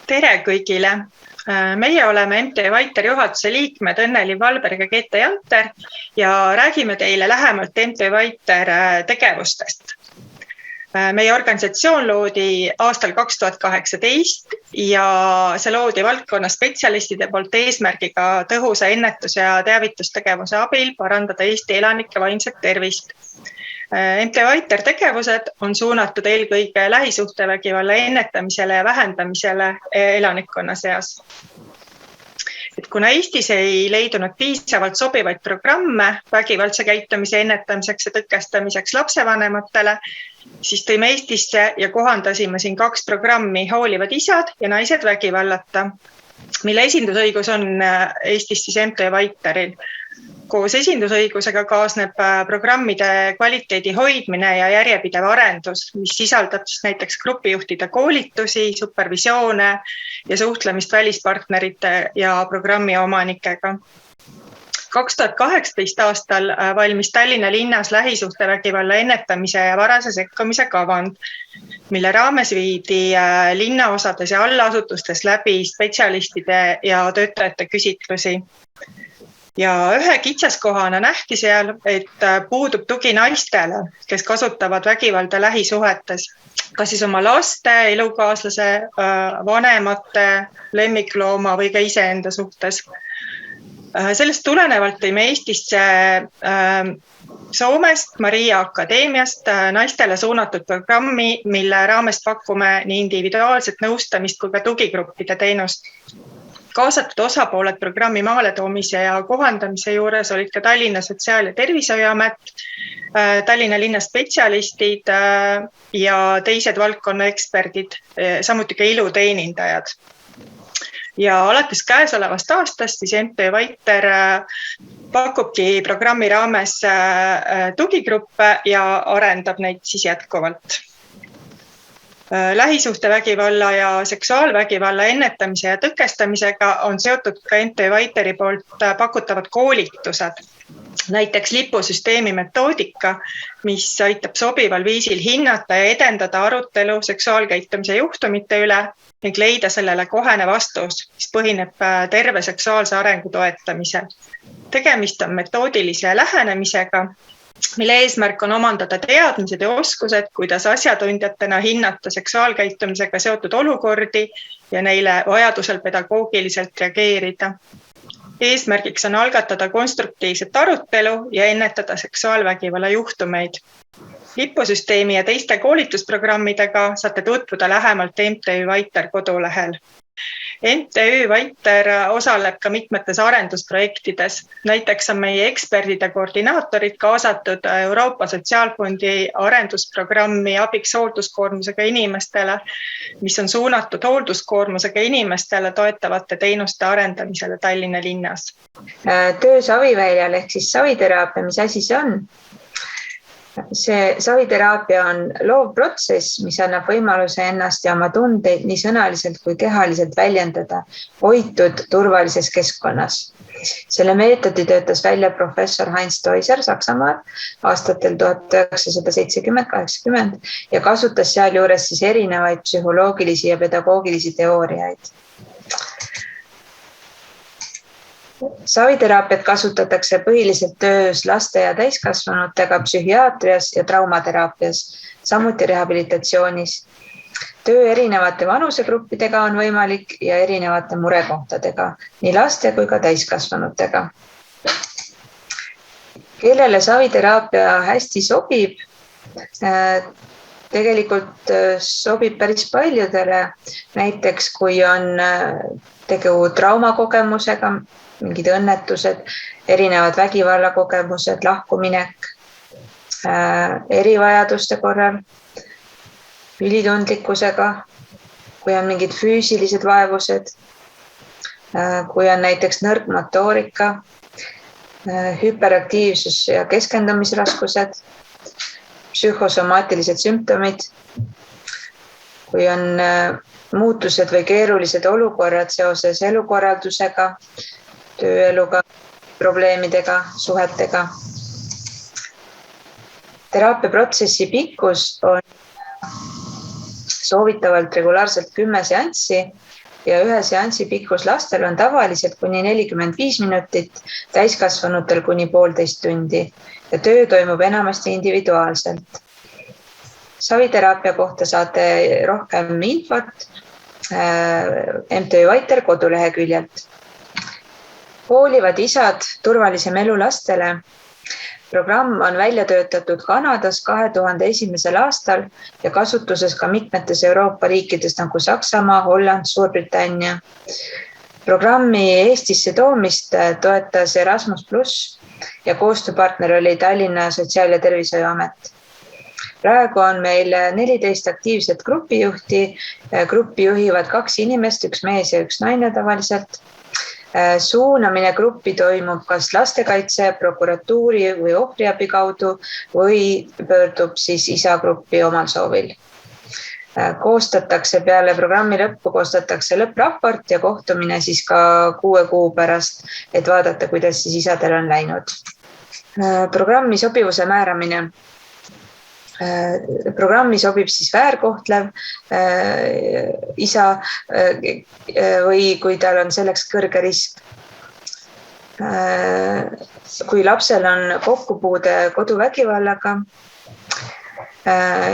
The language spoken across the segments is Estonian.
Tere kõigile! Meie oleme MT Vaiter juhatuse liikmed Õnneli Valberg ja Keete Janter ja räägime teile lähemalt MT Vaiter tegevustest. Meie organisatsioon loodi aastal 2018 ja see loodi valdkonna spetsialistide poolt eesmärgiga tõhusa ennetus- ja teavitustegevuse abil parandada Eesti elanike vaimset tervist. MT Vaiter tegevused on suunatud eelkõige lähisuhtevägivalla ennetamisele ja vähendamisele elanikkonna seas. Kuna Eestis ei leidunud piisavalt sobivaid programme vägivaldse käitumise ennetamiseks ja tõkestamiseks lapsevanematele, siis tõime Eestisse ja kohandasime siin 2 programmi Hoolivad isad ja naised vägivallata, mille esindusõigus on Eestis siis MT Vaiteril. Koos esindusõigusega kaasneb programmide kvaliteedi hoidmine ja järjepidev arendus, mis sisaldab näiteks grupijuhtide koolitusi, supervisioone ja suhtlemist välispartnerite ja programmi omanikega. 2018 aastal valmis Tallinna linnas lähisuhtevägivalla ennetamise ja varase sekkumise kavand, mille raames viidi linnaosades ja allasutustes läbi spetsialistide ja töötajate küsitlusi. Ja ühe kitsaskohana nähti seal, et puudub tugi naistele, kes kasutavad vägivalda lähisuhetes, kas siis oma laste, elukaaslase, vanemate, lemmiklooma või ka iseenda suhtes. Sellest tulenevalt tõime Eestisse Soomest Maria Akadeemiast naistele suunatud programmi, mille raames pakume nii individuaalset nõustamist kui ka tugigruppide teenust. Kaasatud osapooled programmi maaletoomise ja kohandamise juures olid ka Tallinna Sotsiaal- ja Tervishoiuamet, Tallinna linna spetsialistid ja teised valdkonna eksperdid, samuti ka iluteenindajad. Ja alates käesolevast aastast siis MT Vaiter pakubki programmi raames tugigruppe ja arendab neid siis jätkuvalt. Lähisuhtevägivalla ja seksuaalvägivalla ennetamise ja tõkestamisega on seotud ka MT Vaiteri poolt pakutavad koolitused. Näiteks lipusüsteemi metoodika, mis aitab sobival viisil hinnata ja edendada arutelu seksuaalkäitumise juhtumite üle ning leida sellele kohene vastus, mis põhineb terve seksuaalse arengu toetamisel. Tegemist on metoodilise lähenemisega, mille eesmärk on omandada teadmised ja oskused, kuidas asjatundjatena hinnata seksuaalkäitumisega seotud olukordi ja neile vajadusel pedagoogiliselt reageerida. Eesmärgiks on algatada konstruktiivset arutelu ja ennetada seksuaalvägivalla juhtumeid. Lipusüsteemi ja teiste koolitusprogrammidega saate tutvuda lähemalt MTÜ Vaiter kodulehel. MTÜ Vaiter osaleb ka mitmetes arendusprojektides. Näiteks on meie eksperdid ja koordinaatorid kaasatud Euroopa Sotsiaalfondi arendusprogrammi abiks hoolduskoormusega inimestele, mis on suunatud hoolduskoormusega inimestele toetavate teenuste arendamisele Tallinna linnas. Töö saviväljal ehk siis saviteraapia, mis asi see on? See saviteraapia on loov protsess, mis annab võimaluse ennast ja oma tundeid nii sõnaliselt kui kehaliselt väljendada hoitud turvalises keskkonnas. Selle meetodi töötas välja professor Heinz Toiser Saksamaal aastatel 1970-80 ja kasutas sealjuures siis erinevaid psühholoogilisi ja pedagoogilisi teooriaid. Saviteraapiat kasutatakse põhiliselt töös laste ja täiskasvanutega psühhiaatrias ja traumateraapias, samuti rehabilitatsioonis. Töö erinevate vanusegruppidega on võimalik ja erinevate murekohtadega, nii laste kui ka täiskasvanutega. Kellele saviteraapia hästi sobib? Tegelikult sobib päris paljudele, näiteks kui on tegu traumakogemusega, mingid õnnetused, erinevad vägivallakogemused, lahkuminek, erivajaduste korral, ülitundlikkusega, kui on mingid füüsilised vaevused, kui on näiteks nõrk motoorika, hüperaktiivsus ja keskendumisraskused, psühhosomaatilised sümptomid, kui on muutused või keerulised olukorrad seoses elukorraldusega, tööeluga, probleemidega, suhetega. Teraapiaprotsessi pikkus on soovitavalt regulaarselt 10 seanssi ja ühe seansi pikkus lastel on tavaliselt kuni 45 minutit, täiskasvanutel kuni 1,5 tundi ja töö toimub enamasti individuaalselt. Saviteraapia kohta saate rohkem infot MTÜ Vaiter koduleheküljelt. Hoolivad isad turvalisem elu lastele. Programm on välja töötatud Kanadas 2001. aastal ja kasutuses ka mitmetes Euroopa riikides nagu Saksamaa, Holland, Suurbritannia. Programmi Eestisse toomist toetas Erasmus+ ja koostööpartner oli Tallinna Sotsiaal- ja Tervishoiuamet. Praegu on meil 14 aktiivset grupijuhti. Gruppi juhivad 2 inimest, 1 mees ja 1 naine tavaliselt. Suunamine gruppi toimub kas lastekaitse, prokuratuuri või ohvriabi kaudu või pöördub siis isagruppi omal soovil. Koostatakse peale programmi lõppu lõppraport ja kohtumine siis ka 6 kuu pärast, et vaadata, kuidas siis isadel on läinud. Programmi sobivuse määramine. Programmi sobib siis väärkohtlev isa või kui tal on selleks kõrge risk. Kui lapsel on kokkupuude koduvägivallaga,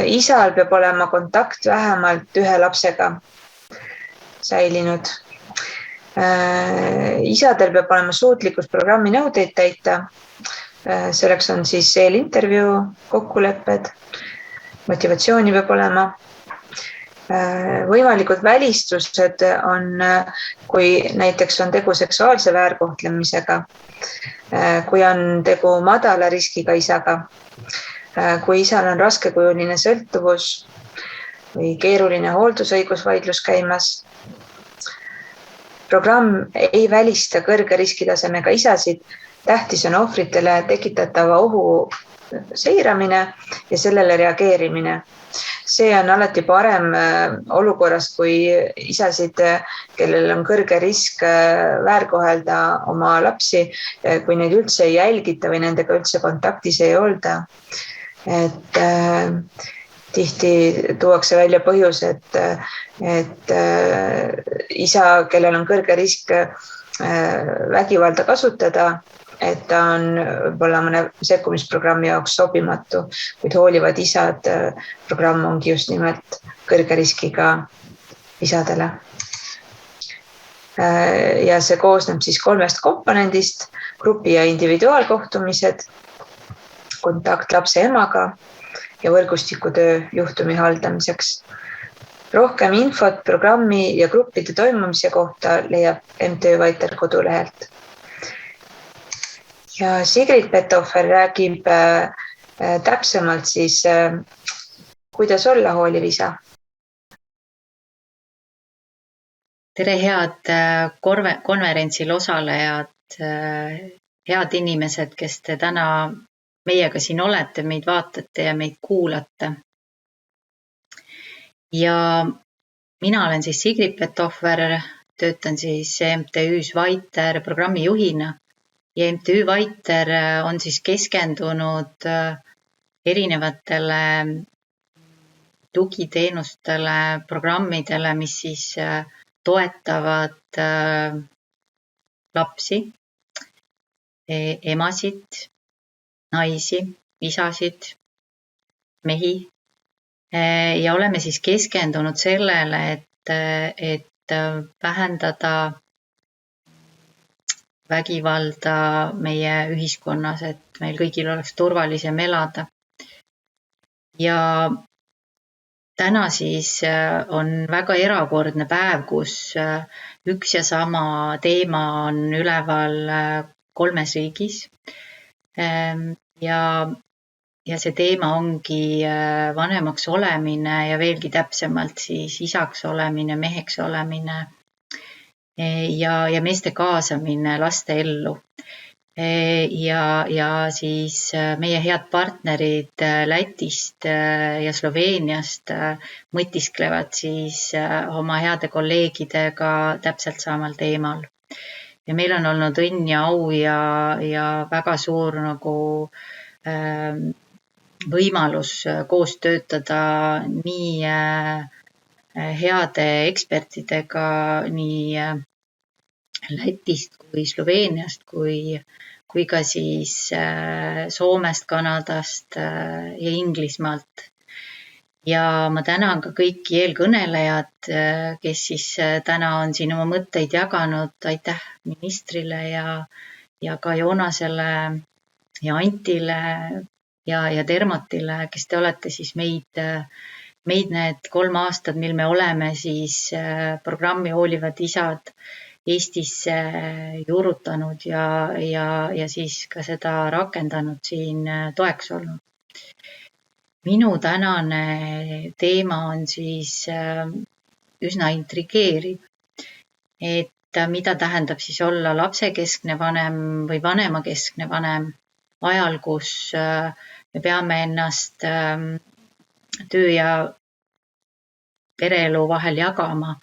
isal peab olema kontakt vähemalt 1 lapsega säilinud. Isadel peab olema suutlikkus programmi nõudeid täita. Selleks on siis eelintervjuu, kokkulepped, motivatsiooni peab olema. Võimalikud välistused on, kui näiteks on tegu seksuaalse väärkohtlemisega, kui on tegu madala riskiga isaga, kui isal on raskekujuline sõltuvus või keeruline hooldusõigusvaidlus käimas. Programm ei välista kõrge riskitasemega isasid. Tähtis on ohvritele tekitatava ohu seiramine ja sellele reageerimine. See on alati parem olukorras, kui isasid, kellel on kõrge risk väärkohelda oma lapsi, kui neid üldse ei jälgita või nendega üldse kontaktis ei olda. Et tihti tuuakse välja põhjus, et isa, kellel on kõrge risk vägivalda kasutada, et ta on võib-olla mõne sekkumisprogrammi jaoks sobimatu, kuid hoolivad isad programm ongi just nimelt kõrge riskiga isadele. Ja see koosneb siis 3 komponendist, grupi- ja individuaalkohtumised, kontakt lapse emaga ja võrgustikutöö juhtumi haldamiseks. Rohkem infot programmi ja gruppide toimumise kohta leiab MTÜ Vaiter kodulehelt. Ja Sigrid Pethofer räägib täpsemalt siis, kuidas olla hooliv isa. Tere head konverentsil osalejad, head inimesed, kes te täna meiega siin olete, meid vaatate ja meid kuulate. Ja mina olen siis Sigrid Pethofer, töötan siis MTÜ-s Vaiter programmi juhina. Ja MTÜ Vaiter on siis keskendunud erinevatele tugiteenustele, programmidele, mis siis toetavad lapsi, emasid, naisi, isasid, mehi. Ja oleme siis keskendunud sellele, et vähendada vägivalda meie ühiskonnas, et meil kõigil oleks turvalisem elada. Ja täna siis on väga erakordne päev, kus üks ja sama teema on üleval 3 riigis. Ja see teema ongi vanemaks olemine ja veelgi täpsemalt siis isaks olemine, meheks olemine ja meeste kaasamine laste ellu. Ja siis meie head partnerid Lätist ja Sloveeniast mõtisklevad siis oma heade kolleegidega täpselt samal teemal. Ja meil on olnud õnn ja au ja väga suur võimalus koos töötada nii heade ekspertidega nii Lätist kui Sloveeniast kui ka siis Soomest, Kanadast ja Inglismaalt. Ja ma tänan ka kõiki eelkõnelejad, kes siis täna on siin oma mõtteid jaganud. Aitäh ministrile ja ka Joonasele ja Antile ja Termotile, kes te olete siis meid need 3 aastat, mil me oleme siis programmi Hoolivad isad Eestisse juurutanud ja siis ka seda rakendanud siin toeks olnud. Minu tänane teema on siis üsna intrigeeriv, et mida tähendab siis olla lapsekeskne vanem või vanemakeskne vanem ajal, kus me peame ennast töö ja pereelu vahel jagama,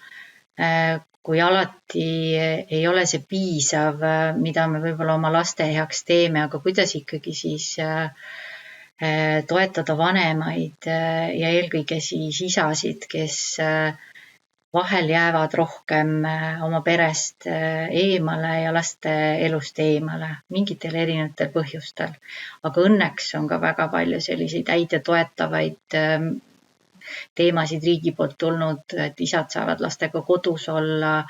kui alati ei ole see piisav, mida me võib-olla oma laste heaks teeme, aga kuidas ikkagi siis toetada vanemaid ja eelkõige siis isasid, kes vahel jäävad rohkem oma perest eemale ja laste elust eemale mingitel erinevatel põhjustel. Aga õnneks on ka väga palju selliseid häid ja toetavaid teemasid riigi poolt tulnud, et isad saavad lastega kodus olla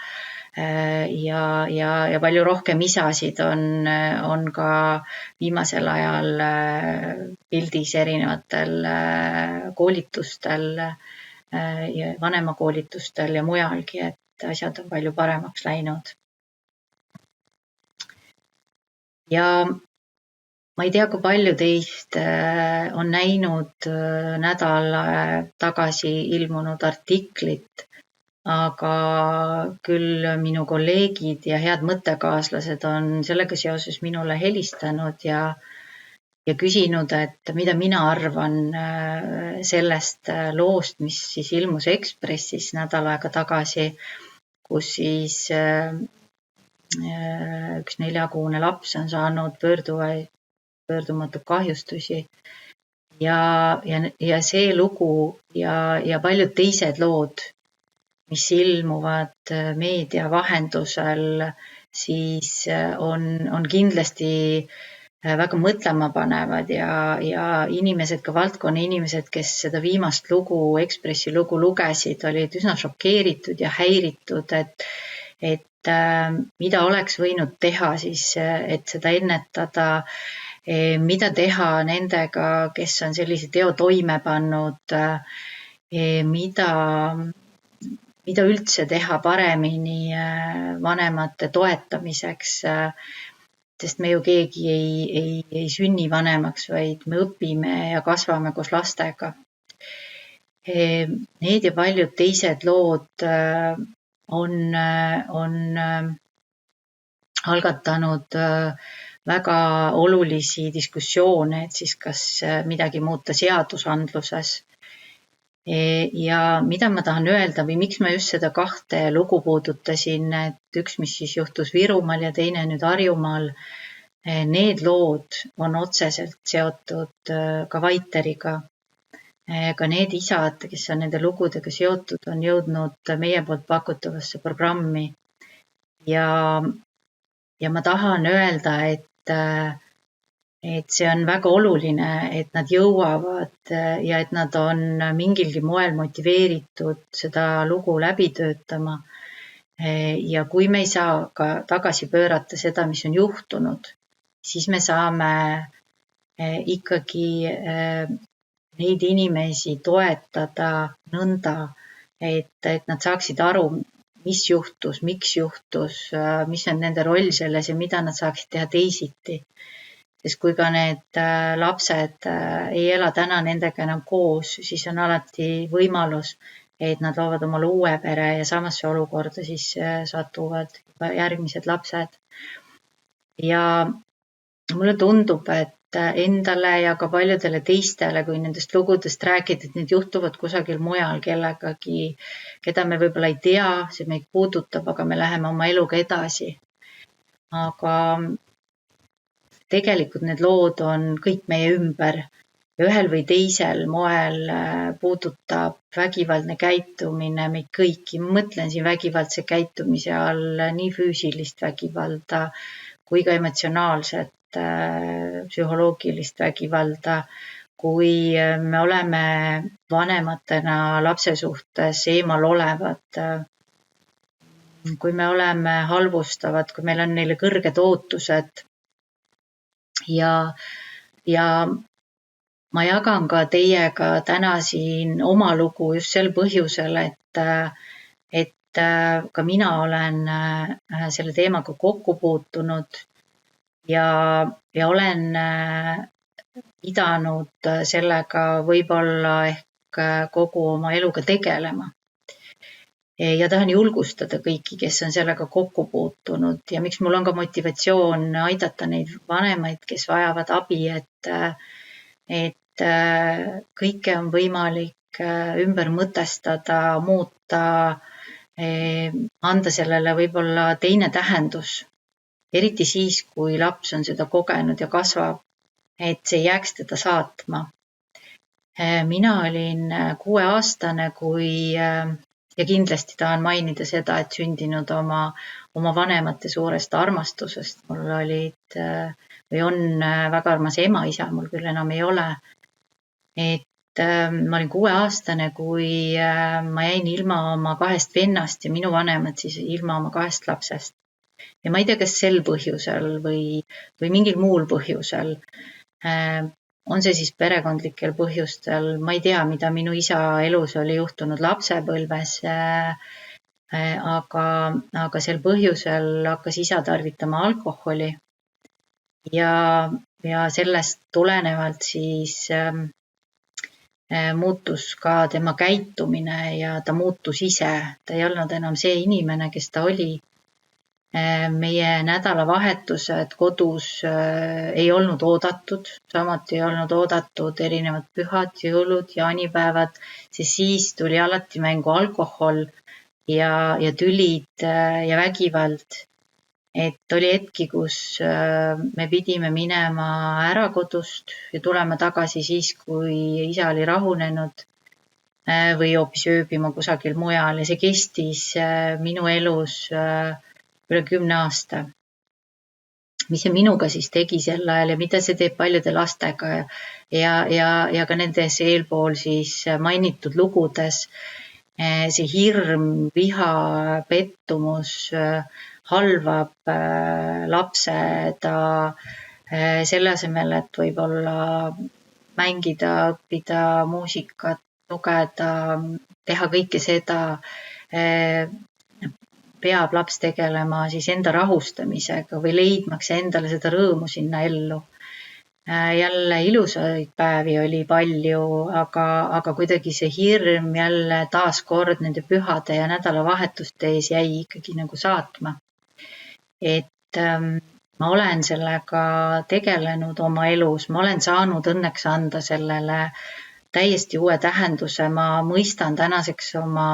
ja palju rohkem isasid on ka viimasel ajal pildis erinevatel koolitustel ja vanemakoolitustel ja mujalgi, et asjad on palju paremaks läinud. Ja ma ei tea, kui palju teist on näinud nädal tagasi ilmunud artiklit, aga küll minu kolleegid ja head mõttekaaslased on sellega seoses minule helistanud ja küsinud, et mida mina arvan sellest loost, mis siis ilmus Ekspressis nädal aega tagasi, kus siis üks 4-kuune laps on saanud pöördumatu kahjustusi ja see lugu ja paljud teised lood, mis ilmuvad meedia vahendusel, siis on kindlasti väga mõtlema panevad ja inimesed, ka valdkonna inimesed, kes seda viimast lugu, Ekspressi lugu lugesid, olid üsna šokeeritud ja häiritud, et mida oleks võinud teha siis, et seda ennetada, mida teha nendega, kes on sellise teo toime pannud, mida üldse teha paremini vanemate toetamiseks, sest me ju keegi ei sünni vanemaks, vaid me õpime ja kasvame koos lastega. Need ja paljud teised lood on algatanud väga olulisi diskussioone, et siis kas midagi muuta seadusandluses. Ja mida ma tahan öelda või miks ma just seda 2 lugu puudutasin, et üks, mis siis juhtus Virumaal ja teine nüüd Harjumaal, need lood on otseselt seotud ka Vaiteriga. Ka need isad, kes on nende lugudega seotud, on jõudnud meie poolt pakutavasse programmi. Ja ma tahan öelda, et see on väga oluline, et nad jõuavad ja et nad on mingilgi moel motiveeritud seda lugu läbi töötama. Ja kui me ei saa ka tagasi pöörata seda, mis on juhtunud, siis me saame ikkagi neid inimesi toetada nõnda, et nad saaksid aru, mis juhtus, miks juhtus, mis on nende roll selles ja mida nad saaksid teha teisiti. Sest kui ka need lapsed ei ela täna nendega enam koos, siis on alati võimalus, et nad loovad omale uue pere ja samasse olukorda siis satuvad järgmised lapsed. Ja mulle tundub, et endale ja ka paljudele teistele, kui nendest lugudest räägid, et need juhtuvad kusagil mujal kellegagi, keda me võib-olla ei tea, see meid puudutab, aga me läheme oma eluga edasi. Aga tegelikult need lood on kõik meie ümber ühel või teisel moel puudutab vägivaldne käitumine meid kõiki. Ma mõtlen siin vägivaldse käitumise all nii füüsilist vägivalda kui ka emotsionaalset, psühholoogilist vägivalda, kui me oleme vanematena lapse suhtes eemal olevad, kui me oleme halvustavad, kui meil on neile kõrged ootused. Ja ma jagan ka teiega täna siin oma lugu just sel põhjusel, et ka mina olen selle teemaga kokku puutunud ja olen pidanud sellega võib-olla ehk kogu oma eluga tegelema. Ja tahan julgustada kõiki, kes on sellega kokku puutunud ja miks mul on ka motivatsioon aidata neid vanemaid, kes vajavad abi, et kõike on võimalik ümber mõtestada, muuta, anda sellele võib-olla teine tähendus, eriti siis, kui laps on seda kogenud ja kasvab, et see jääks teda saatma. Mina olin 6-aastane, ja kindlasti tahan mainida seda, et sündinud oma vanemate suurest armastusest. Mul olid või on väga armas ema-isa, mul küll enam ei ole. Et ma olin 6-aastane, kui ma jäin ilma oma 2 vennast ja minu vanemad siis ilma oma 2 lapsest. Ja ma ei tea, kas sel põhjusel või mingil muul põhjusel, on see siis perekondlikel põhjustel, ma ei tea, mida minu isa elus oli juhtunud lapsepõlves, aga sel põhjusel hakkas isa tarvitama alkoholi ja sellest tulenevalt siis muutus ka tema käitumine ja ta muutus ise. Ta ei olnud enam see inimene, kes ta oli. Meie nädalavahetused kodus ei olnud oodatud, samuti ei olnud oodatud erinevad pühad, jõulud, jaanipäevad, sest siis tuli alati mängu alkohol ja tülid ja vägivald. Et oli hetki, kus me pidime minema ära kodust ja tulema tagasi siis, kui isa oli rahunenud või hoopis ööbima kusagil mujal ja see kestis minu elus üle 10 aasta. Mis see minuga siis tegi sel ajal ja mida see teeb paljude lastega ja ka nendes eelpool siis mainitud lugudes. See hirm, viha, pettumus halvab lapse, ta selle asemel, et võib-olla mängida, õppida muusikat, lugeda, teha kõike seda, peab laps tegelema siis enda rahustamisega või leidmaks endale seda rõõmu sinna ellu. Jälle ilusaid päevi oli palju, aga kuidagi see hirm jälle taas kord nende pühade ja nädalavahetuste ees jäi ikkagi nagu saatma. Et ma olen sellega tegelenud oma elus, ma olen saanud õnneks anda sellele täiesti uue tähenduse, ma mõistan tänaseks oma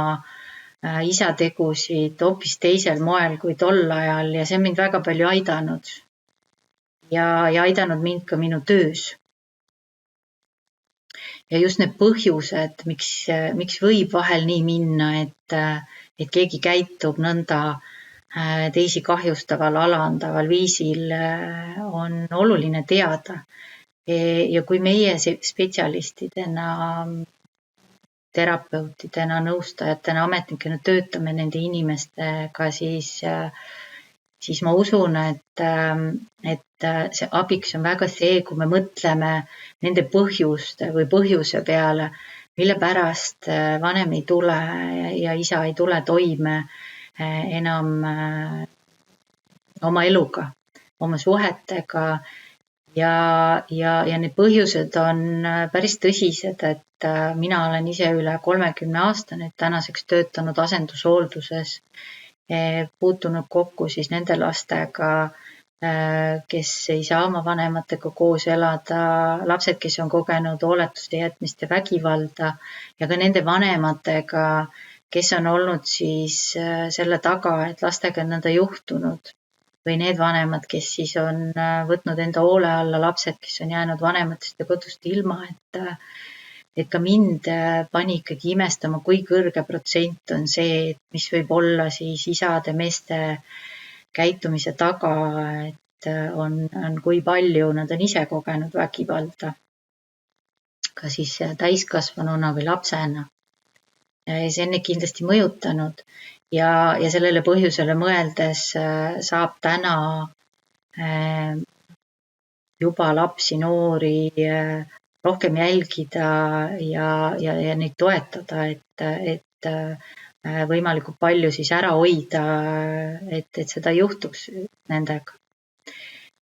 isa tegusid hoopis teisel moel kui tol ajal ja see on mind väga palju aidanud ja aidanud mind ka minu töös. Ja just need põhjused, miks võib vahel nii minna, et keegi käitub nõnda teisi kahjustaval, alandaval viisil, on oluline teada. Ja kui meie spetsialistidena, terapeutidena, nõustajatena, ametnikena töötame nende inimestega, siis ma usun, et see abiks on väga see, kui me mõtleme nende põhjuste või põhjuse peale, mille pärast vanem ei tule ja isa ei tule toime enam oma eluga, oma suhetega. Ja need põhjused on päris tõsised, et mina olen ise üle 30 aastane tänaseks töötanud asendushoolduses, puutunud kokku siis nende lastega, kes ei saa oma vanematega koos elada, lapsed, kes on kogenud hooletuste jätmist ja vägivalda ja ka nende vanematega, kes on olnud siis selle taga, et lastega on nõnda juhtunud. või need vanemad, kes siis on võtnud enda hoole alla lapsed, kes on jäänud vanematest ja kodust ilma, et ka mind pani ikkagi imestama, kui kõrge protsent on see, et mis võib olla siis isade, meeste käitumise taga, et on kui palju nad on ise kogenud vägivalda, ka siis täiskasvanuna või lapsena. Ja see on kindlasti mõjutanud ja sellele põhjusele mõeldes saab täna juba lapsi, noori rohkem jälgida ja neid toetada, et võimalikult palju siis ära hoida, et seda juhtuks nendega.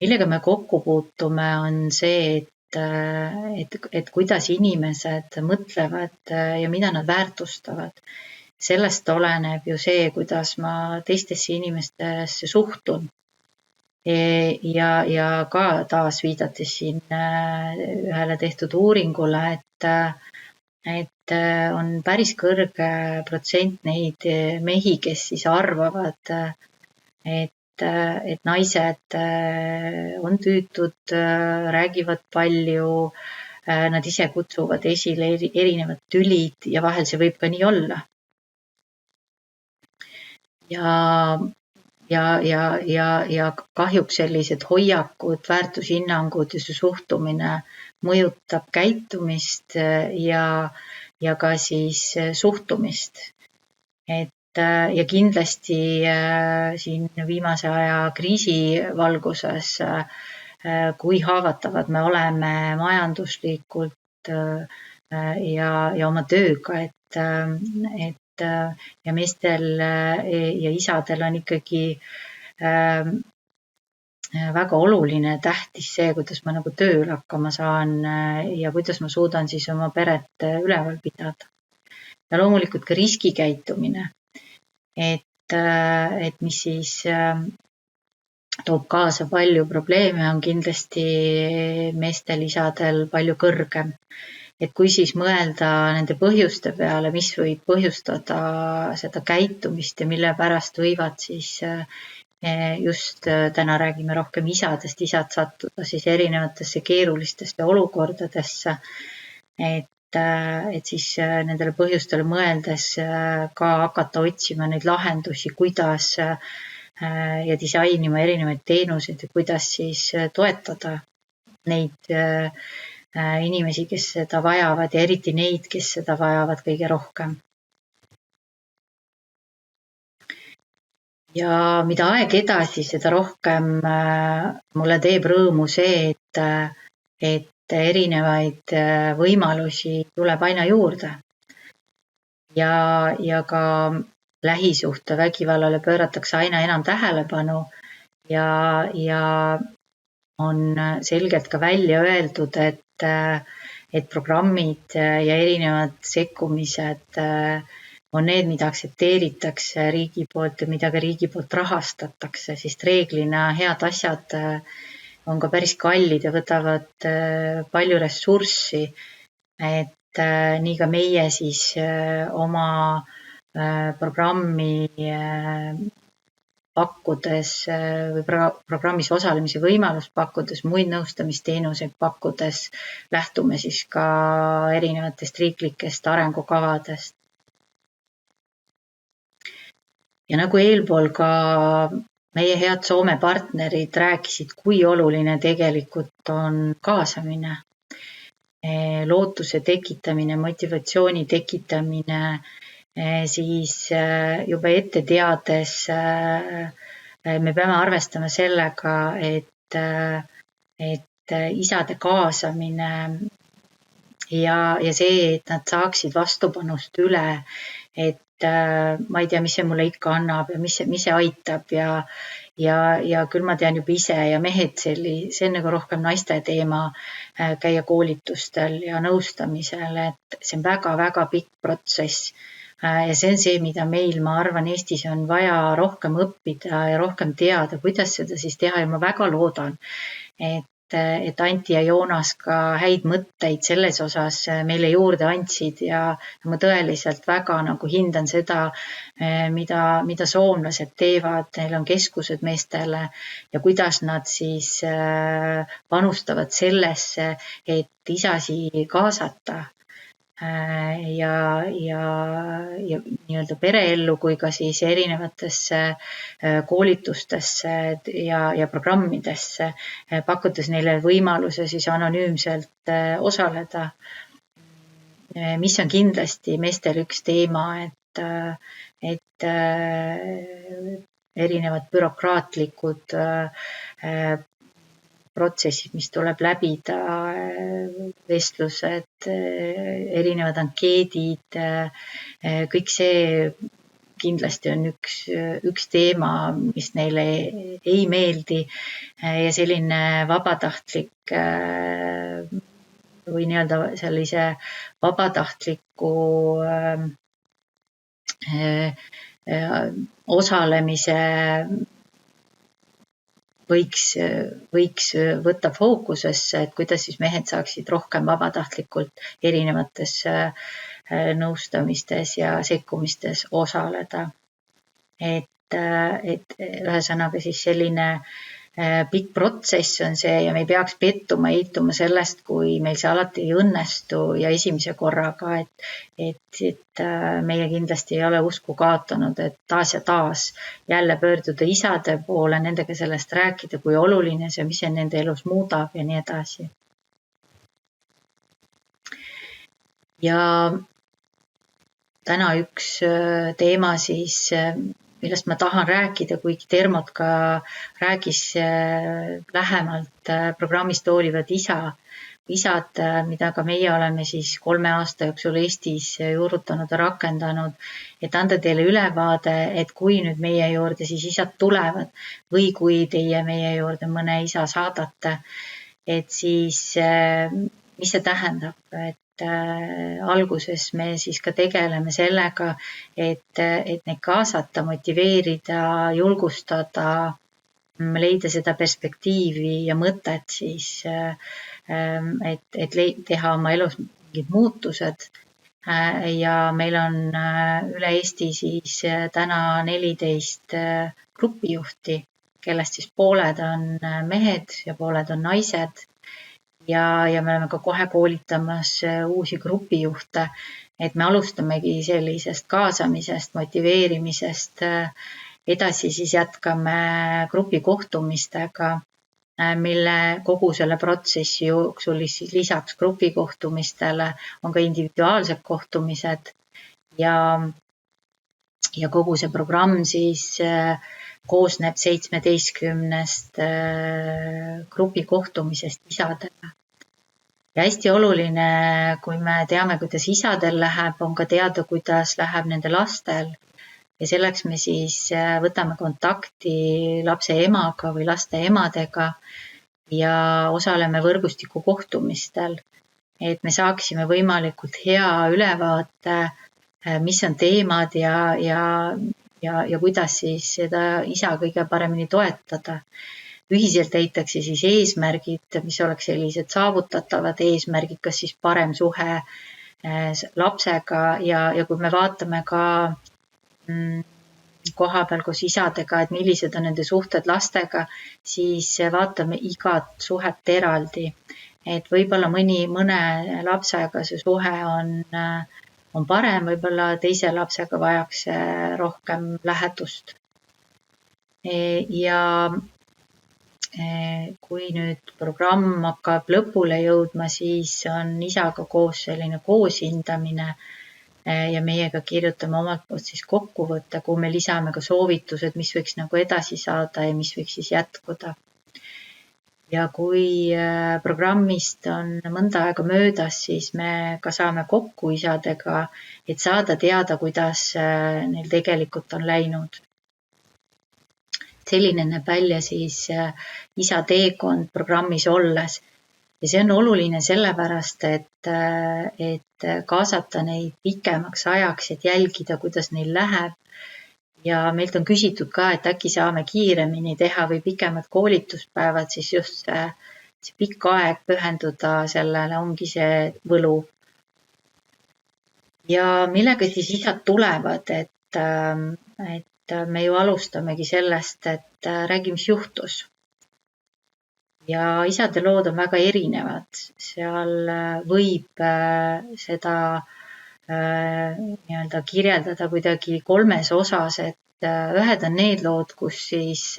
Millega me kokku puutume, on see, et kuidas inimesed mõtlevad ja mida nad väärtustavad. Sellest oleneb ju see, kuidas ma teistesse inimestesse suhtun. Ja ka taas viidates siin ühele tehtud uuringule, et on päris kõrge protsent neid mehi, kes siis arvavad, et naised on tüütud, räägivad palju, nad ise kutsuvad esile erinevad tülid ja vahel see võib ka nii olla. Ja kahjuks sellised hoiakud, väärtushinnangud ja see suhtumine mõjutab käitumist ja ka siis suhtumist. Ja kindlasti siin viimase aja kriisi valguses, kui haavatavad me oleme majanduslikult ja oma tööga, ja meestel ja isadel on ikkagi väga oluline tähtis see, kuidas ma nagu tööl hakkama saan ja kuidas ma suudan siis oma peret üleval pidada. Ja loomulikult ka riskikäitumine, et mis siis toob kaasa palju probleeme, on kindlasti meestel, isadel palju kõrgem. Et kui siis mõelda nende põhjuste peale, mis võib põhjustada seda käitumist ja mille pärast võivad siis just täna räägime rohkem isadest, isad sattuda siis erinevatesse keerulistesse olukordadesse, et siis nendele põhjustele mõeldes ka hakata otsima neid lahendusi, kuidas ja disainima erinevaid teenuseid ja kuidas siis toetada neid inimesi, kes seda vajavad ja eriti neid, kes seda vajavad kõige rohkem. Ja mida aeg edasi, seda rohkem mulle teeb rõõmu see, et erinevaid võimalusi tuleb aina juurde. Ja ka lähisuhte vägivallale pööratakse aina enam tähelepanu ja on selgelt ka välja öeldud, et programmid ja erinevad sekkumised on need, mida aktsepteeritakse riigi poolt ja mida ka riigi poolt rahastatakse, sest reeglina head asjad on ka päris kallid ja võtavad palju ressurssi, et nii ka meie siis oma programmi pakkudes või programmis osalemise võimalust pakkudes, muid nõustamisteenuseid pakkudes, lähtume siis ka erinevatest riiklikest arengukavadest. Ja nagu eelpool ka meie head Soome partnerid rääkisid, kui oluline tegelikult on kaasamine, lootuse tekitamine, motivatsiooni tekitamine, siis juba ette teades me peame arvestama sellega, et isade kaasamine ja see, et nad saaksid vastupanust üle, et ma ei tea, mis see mulle ikka annab ja mis see aitab ja küll ma tean juba ise ja mehed see on nagu rohkem naiste teema käia koolitustel ja nõustamisel, et see on väga-väga pikk protsess. Ja see on see, mida meil, ma arvan, Eestis on vaja rohkem õppida ja rohkem teada, kuidas seda siis teha ja ma väga loodan, et et Anti ja Joonas ka häid mõtteid selles osas meile juurde andsid ja ma tõeliselt väga nagu hindan seda, mida soomlased teevad, neil on keskused meestele ja kuidas nad siis panustavad sellesse, et isasi kaasata ja nii-öelda pereellu kui ka siis erinevatesse koolitustesse ja programmidesse, pakkudes neile võimaluse siis anonüümselt osaleda. Mis on kindlasti meestel üks teema, et erinevad bürokraatlikud protsessid, mis tuleb läbida, vestlused, erinevad ankeedid, kõik see kindlasti on üks teema, mis neile ei meeldi ja selline vabatahtlik või nii-öelda sellise vabatahtliku osalemise võiks võtta fookusesse, et kuidas siis mehed saaksid rohkem vabatahtlikult erinevates nõustamistes ja sekkumistes osaleda. Et ühesõnaga siis selline pikk protsess on see ja me ei peaks pettuma, eituma sellest, kui meil see alati ei õnnestu ja esimese korraga, et meie kindlasti ei ole usku kaotanud, et taas ja taas jälle pöörduda isade poole, nendega sellest rääkida, kui oluline see, mis see nende elus muudab ja nii edasi. Ja täna üks teema siis, millest ma tahan rääkida, kuigi Termot ka rääkis lähemalt programmist hoolivad isad, mida ka meie oleme siis 3 aasta jooksul Eestis juurutanud ja rakendanud, et anda teile ülevaade, et kui nüüd meie juurde siis isad tulevad või kui teie meie juurde mõne isa saadate, et siis mis see tähendab, et alguses me siis ka tegeleme sellega, et neid kaasata, motiveerida, julgustada, leida seda perspektiivi ja mõtet siis, et teha oma elus mingid muutused. Ja meil on üle Eesti siis täna 14 grupijuhti, kellest siis pooled on mehed ja pooled on naised. Ja me oleme ka kohe koolitamas uusi grupijuhte, et me alustamegi sellisest kaasamisest, motiveerimisest, edasi siis jätkame grupikohtumistega, mille kogu selle protsessi jooksul siis lisaks grupikohtumistele on ka individuaalsed kohtumised ja kogu see programm siis koosneb 17 grupikohtumisest isadele. Ja hästi oluline, kui me teame, kuidas isadel läheb, on ka teada, kuidas läheb nende lastel. Ja selleks me siis võtame kontakti lapse emaga või laste emadega ja osaleme võrgustiku kohtumistel, et me saaksime võimalikult hea ülevaate, mis on teemad ja kuidas siis seda isa kõige paremini toetada. Ühiselt leitakse siis eesmärgid, mis oleks sellised saavutatavad eesmärgid, kas siis parem suhe lapsega ja kui me vaatame ka koha peal koos isadega, et millised on nende suhted lastega, siis vaatame igat suhet eraldi. Et võib-olla mõne lapsega see suhe on parem, võib-olla teise lapsega vajaks rohkem lähedust. Ja kui nüüd programm hakkab lõpule jõudma, siis on isaga koos selline kooshindamine ja meiega kirjutame omalt poolt siis kokkuvõtte, kuhu me lisame ka soovitused, mis võiks nagu edasi saada ja mis võiks siis jätkuda. Ja kui programmist on mõnda aega möödas, siis me ka saame kokku isadega, et saada teada, kuidas neil tegelikult on läinud. Selline näeb välja siis isa teekond programmis olles. Ja see on oluline sellepärast, et kaasata neid pikemaks ajaks, et jälgida, kuidas neil läheb. Ja meilt on küsitud ka, et äkki saame kiiremini teha või pikemad koolituspäevad siis just see pikk aeg pühenduda sellele ongi see võlu. Ja millega siis isad tulevad, et me ju alustamegi sellest, et räägi, mis juhtus. Ja isade lood on väga erinevad. Seal võib seda nii-öelda kirjeldada kuidagi 3 osas, et ühed on need lood, kus siis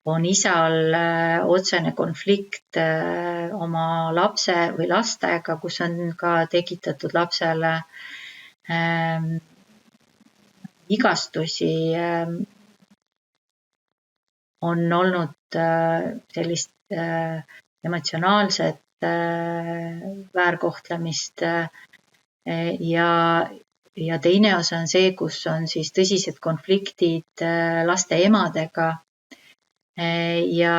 on isal otsene konflikt oma lapse või lastega, kus on ka tekitatud lapsele vigastusi, on olnud sellist emotsionaalset väärkohtlemist ja teine osa on see, kus on siis tõsised konfliktid laste emadega ja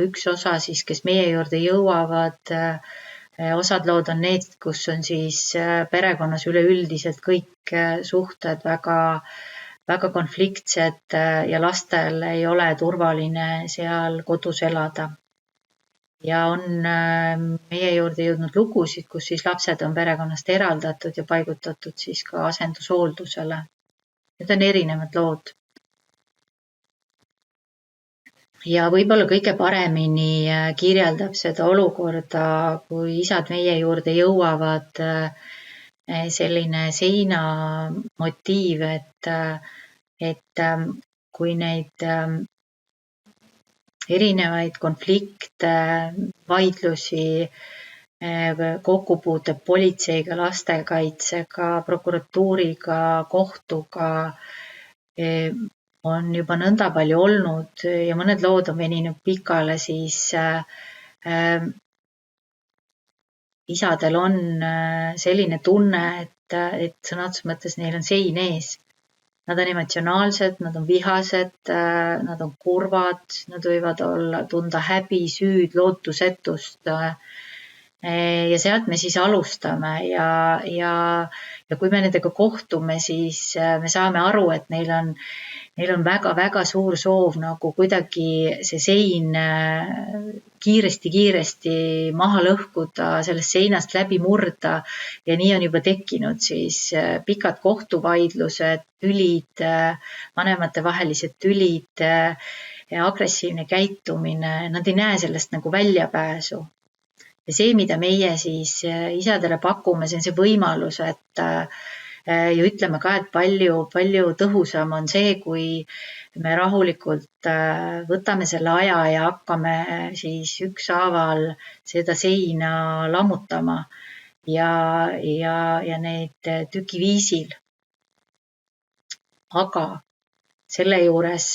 üks osa siis, kes meie juurde jõuavad, osad lood on need, kus on siis perekonnas üleüldiselt kõik suhted väga konfliktsed ja lastel ei ole turvaline seal kodus elada. Ja on meie juurde jõudnud lugusid, kus siis lapsed on perekonnast eraldatud ja paigutatud siis ka asendushooldusele. Need on erinevad lood. Ja võib-olla kõige paremini kirjeldab seda olukorda, kui isad meie juurde jõuavad, selline seina motiiv, et kui neid erinevaid konflikte, vaidlusi, kokkupuuteb politseiga, lastekaitsega, prokuratuuriga, kohtuga, on juba nõnda palju olnud ja mõned lood on veninud pikale, siis isadel on selline tunne, et sõna otseses mõttes neil on sein ees. Nad on emotsionaalsed, nad on vihased, nad on kurvad, nad võivad tunda häbi, süüd, lootusetust. Ja sealt me siis alustame ja kui me nendega kohtume, siis me saame aru, et neil on väga suur soov nagu kuidagi see sein kiiresti maha lõhkuda, sellest seinast läbi murda ja nii on juba tekkinud siis pikad kohtuvaidlused, tülid, vanematevahelised tülid, agressiivne käitumine, nad ei näe sellest nagu väljapääsu. Ja see, mida meie siis isadele pakume, see on see võimalus, et ja ütleme ka, et palju tõhusam on see, kui me rahulikult võtame selle aja ja hakkame siis ükshaaval seda seina lammutama ja neid tükiviisil. Aga selle juures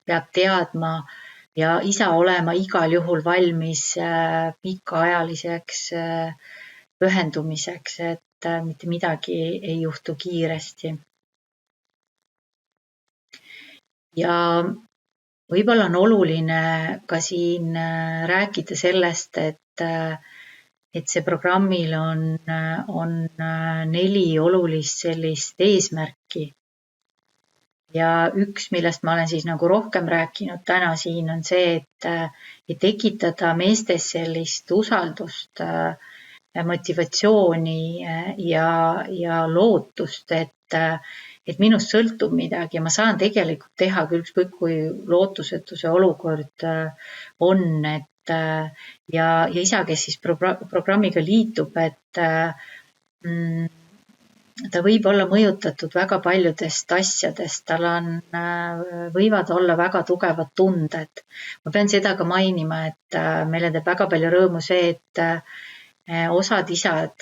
peab teadma ja isa olema igal juhul valmis pikaajaliseks pühendumiseks, et mitte midagi ei juhtu kiiresti. Ja võib-olla on oluline ka siin rääkida sellest, et see programmil on 4 olulist sellist eesmärki. Ja üks, millest ma olen siis nagu rohkem rääkinud täna siin, on see, et tekitada meestes sellist usaldust, motivatsiooni ja lootust, et minust sõltub midagi ja ma saan tegelikult teha küll ükskõik, kui lootusetuse olukord on, ja isa, kes siis programmiga liitub, et ta võib olla mõjutatud väga paljudest asjadest, tal võivad olla väga tugevad tunded. Ma pean seda ka mainima, et meile teeb väga palju rõõmu see, et osad isad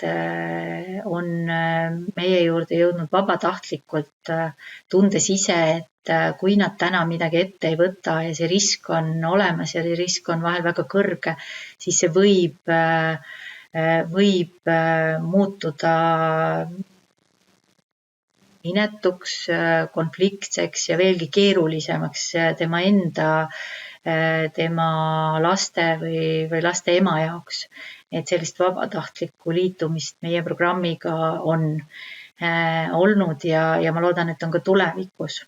on meie juurde jõudnud vabatahtlikult, tundes ise, et kui nad täna midagi ette ei võta ja see risk on olemas ja see risk on vahel väga kõrge, siis see võib muutuda inetuks, konfliktseks ja veelgi keerulisemaks tema enda, tema laste või laste ema jaoks. Et sellist vabatahtlikku liitumist meie programmiga on olnud ja ma loodan, et on ka tulevikus.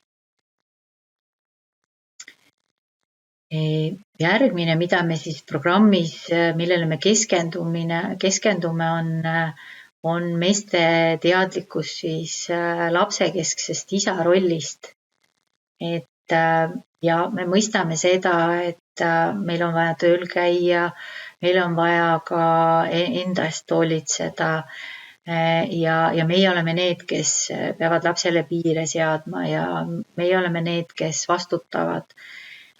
Järgmine, mida me siis programmis, millele me keskendume, on meeste teadlikkus siis lapsekesksest isa rollist. Ja me mõistame seda, et meil on vaja tööl käia, meil on vaja ka enda eest hoolitseda ja meie oleme need, kes peavad lapsele piire seadma ja meie oleme need, kes vastutavad.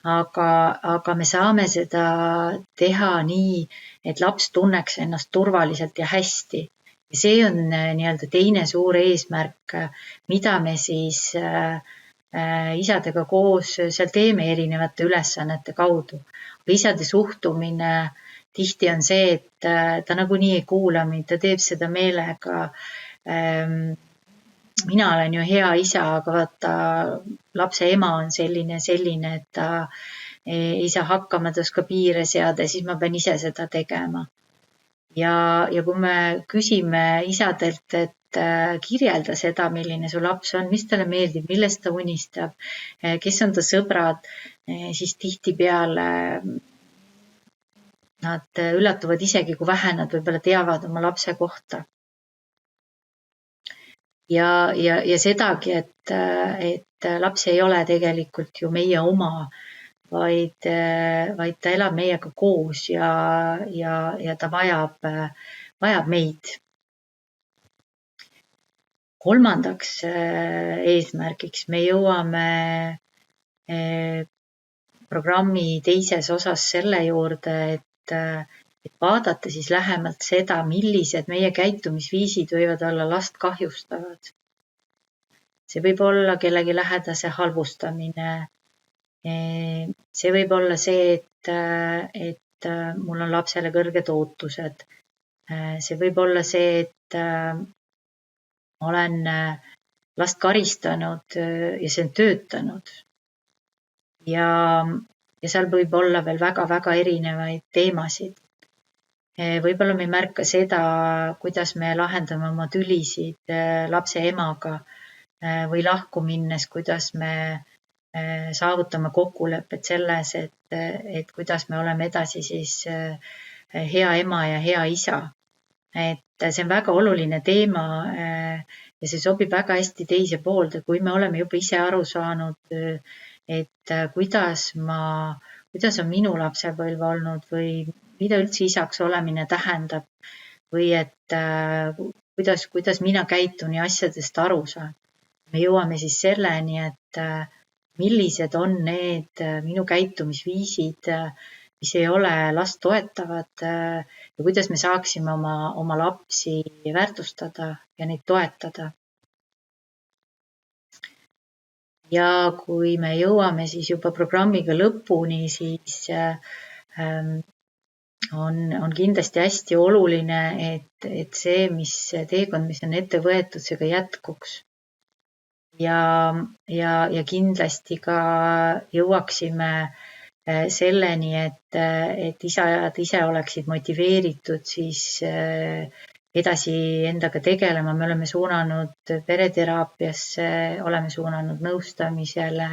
Aga me saame seda teha nii, et laps tunneks ennast turvaliselt ja hästi. Ja see on nii-öelda teine suur eesmärk, mida me siis isadega koos seal teeme erinevate ülesannete kaudu. Isade suhtumine tihti on see, et ta nagunii ei kuula mind, ta teeb seda meelega. Mina olen ju hea isa, aga vaata, lapse ema on selline, et ta ei saa hakkama, ta oskab piire seada, siis ma pean ise seda tegema. Ja kui me küsime isadelt, et kirjelda seda, milline su laps on, mis talle meeldib, millest ta unistab, kes on ta sõbrad, siis tihtipeale nad üllatuvad isegi, kui vähe nad võib-olla teavad oma lapse kohta. Ja sedagi, et laps ei ole tegelikult ju meie oma, vaid ta elab meiega koos ja ta vajab meid. Kolmandaks eesmärgiks me jõuame programmi teises osas selle juurde, et vaadata siis lähemalt seda, millised meie käitumisviisid võivad olla last kahjustavad. See võib olla kellegi lähedase halvustamine. See võib olla see, et mul on lapsele kõrged ootused. See võib olla see, et ma olen last karistanud ja see on töötanud. Ja seal võib olla veel väga-väga erinevaid teemasid. Võib-olla me ei märka seda, kuidas me lahendame oma tülisid lapse emaga või lahku minnes, kuidas me saavutame kokkulepped selles, et kuidas me oleme edasi siis hea ema ja hea isa. Et see on väga oluline teema ja see sobib väga hästi teise poolde, kui me oleme juba ise aru saanud, et kuidas on minu lapsepõlv olnud või mida üldse isaks olemine tähendab või et kuidas mina käitun ja asjadest aru saan. Me jõuame siis selleni, et millised on need minu käitumisviisid, mis ei ole last toetavad ja kuidas me saaksime oma lapsi väärtustada ja neid toetada. Ja kui me jõuame siis juba programmiga lõpuni, siis on kindlasti hästi oluline, et see, teekond, mis on ette võetud, see ka jätkuks. Ja kindlasti ka jõuaksime selleni, et isad ise oleksid motiveeritud siis edasi endaga tegelema. Me oleme suunanud pereteraapiasse, oleme suunanud nõustamisele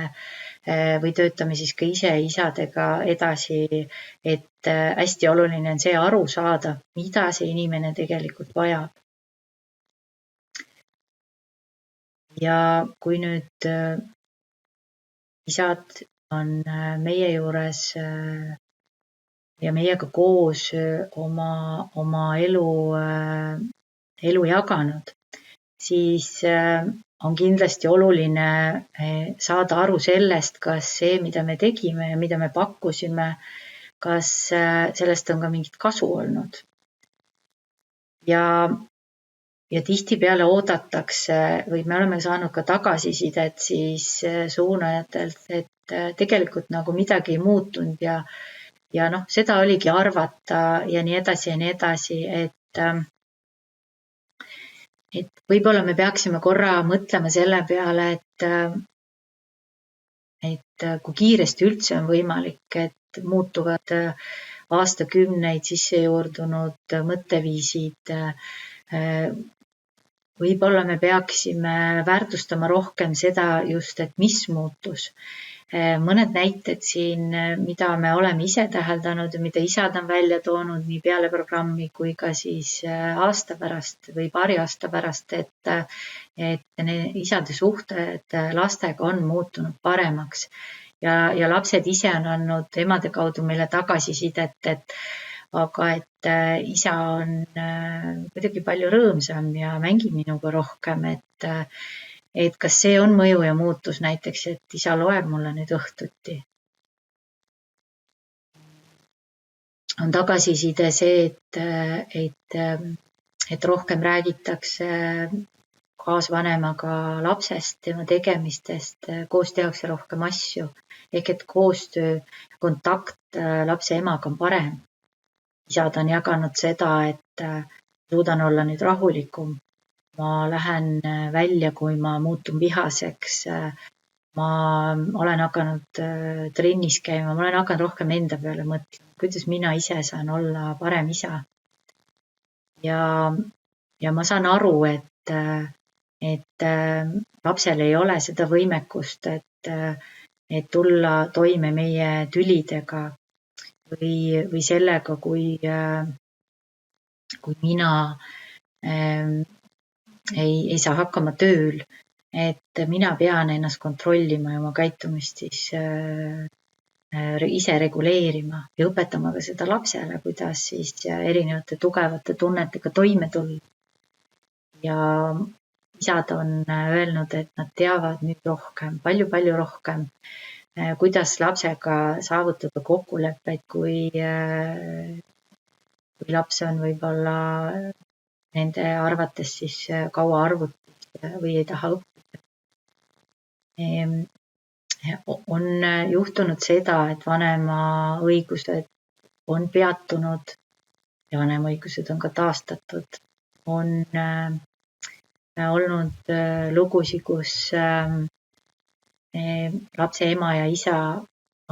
või töötame siis ka ise isadega edasi, et hästi oluline on see aru saada, mida see inimene tegelikult vajab. Ja kui nüüd isad on meie juures ja meiega koos oma elu jaganud, siis on kindlasti oluline saada aru sellest, kas see, mida me tegime ja mida me pakkusime, kas sellest on ka mingit kasu olnud. Ja tihtipeale oodatakse või me oleme saanud ka tagasisidet siis suunajatelt, et tegelikult nagu midagi ei muutunud ja seda oligi arvata ja nii edasi, et võib-olla me peaksime korra mõtlema selle peale, et kui kiiresti üldse on võimalik, et muutuvad aastakümneid sisse juurdunud mõtteviisid, võib-olla me peaksime väärtustama rohkem seda just, et mis muutus. Mõned näited siin, mida me oleme ise täheldanud ja mida isad on välja toonud nii peale programmi kui ka siis aasta pärast või paari aasta pärast, et isade suhted lastega on muutunud paremaks ja lapsed ise on andnud emade kaudu meile tagasisidet, aga et isa on kuidagi palju rõõmsam ja mängib minuga rohkem, et kas see on mõju ja muutus näiteks, et isa loeb mulle nüüd õhtuti. On tagasiside see, et rohkem räägitakse kaasvanemaga lapsest, tema tegemistest, koos tehakse rohkem asju. Ehk et koostöö, kontakt lapse emaga on parem. Isad on jaganud seda, et suudan olla nüüd rahulikum. Ma lähen välja, kui ma muutun vihaseks. Ma olen hakanud trennis käima, ma olen hakanud rohkem enda peale mõtlema, kuidas mina ise saan olla parem isa. Ja ma saan aru, et lapsel ei ole seda võimekust, et tulla toime meie tülidega või sellega, kui mina ei saa hakkama tööl, et mina pean ennast kontrollima ja oma käitumist siis ise reguleerima ja õpetama ka seda lapsele, kuidas siis erinevate tugevate tunnetega toime tulla. Ja isad on öelnud, et nad teavad nüüd rohkem, palju rohkem, kuidas lapsega saavutada kokkuleppeid, kui laps on võib-olla nende arvates siis kaua arvutis või ei taha õppida. On juhtunud seda, et vanema õigused on peatunud ja vanema õigused on ka taastatud. On olnud lugusid, kus lapse ema ja isa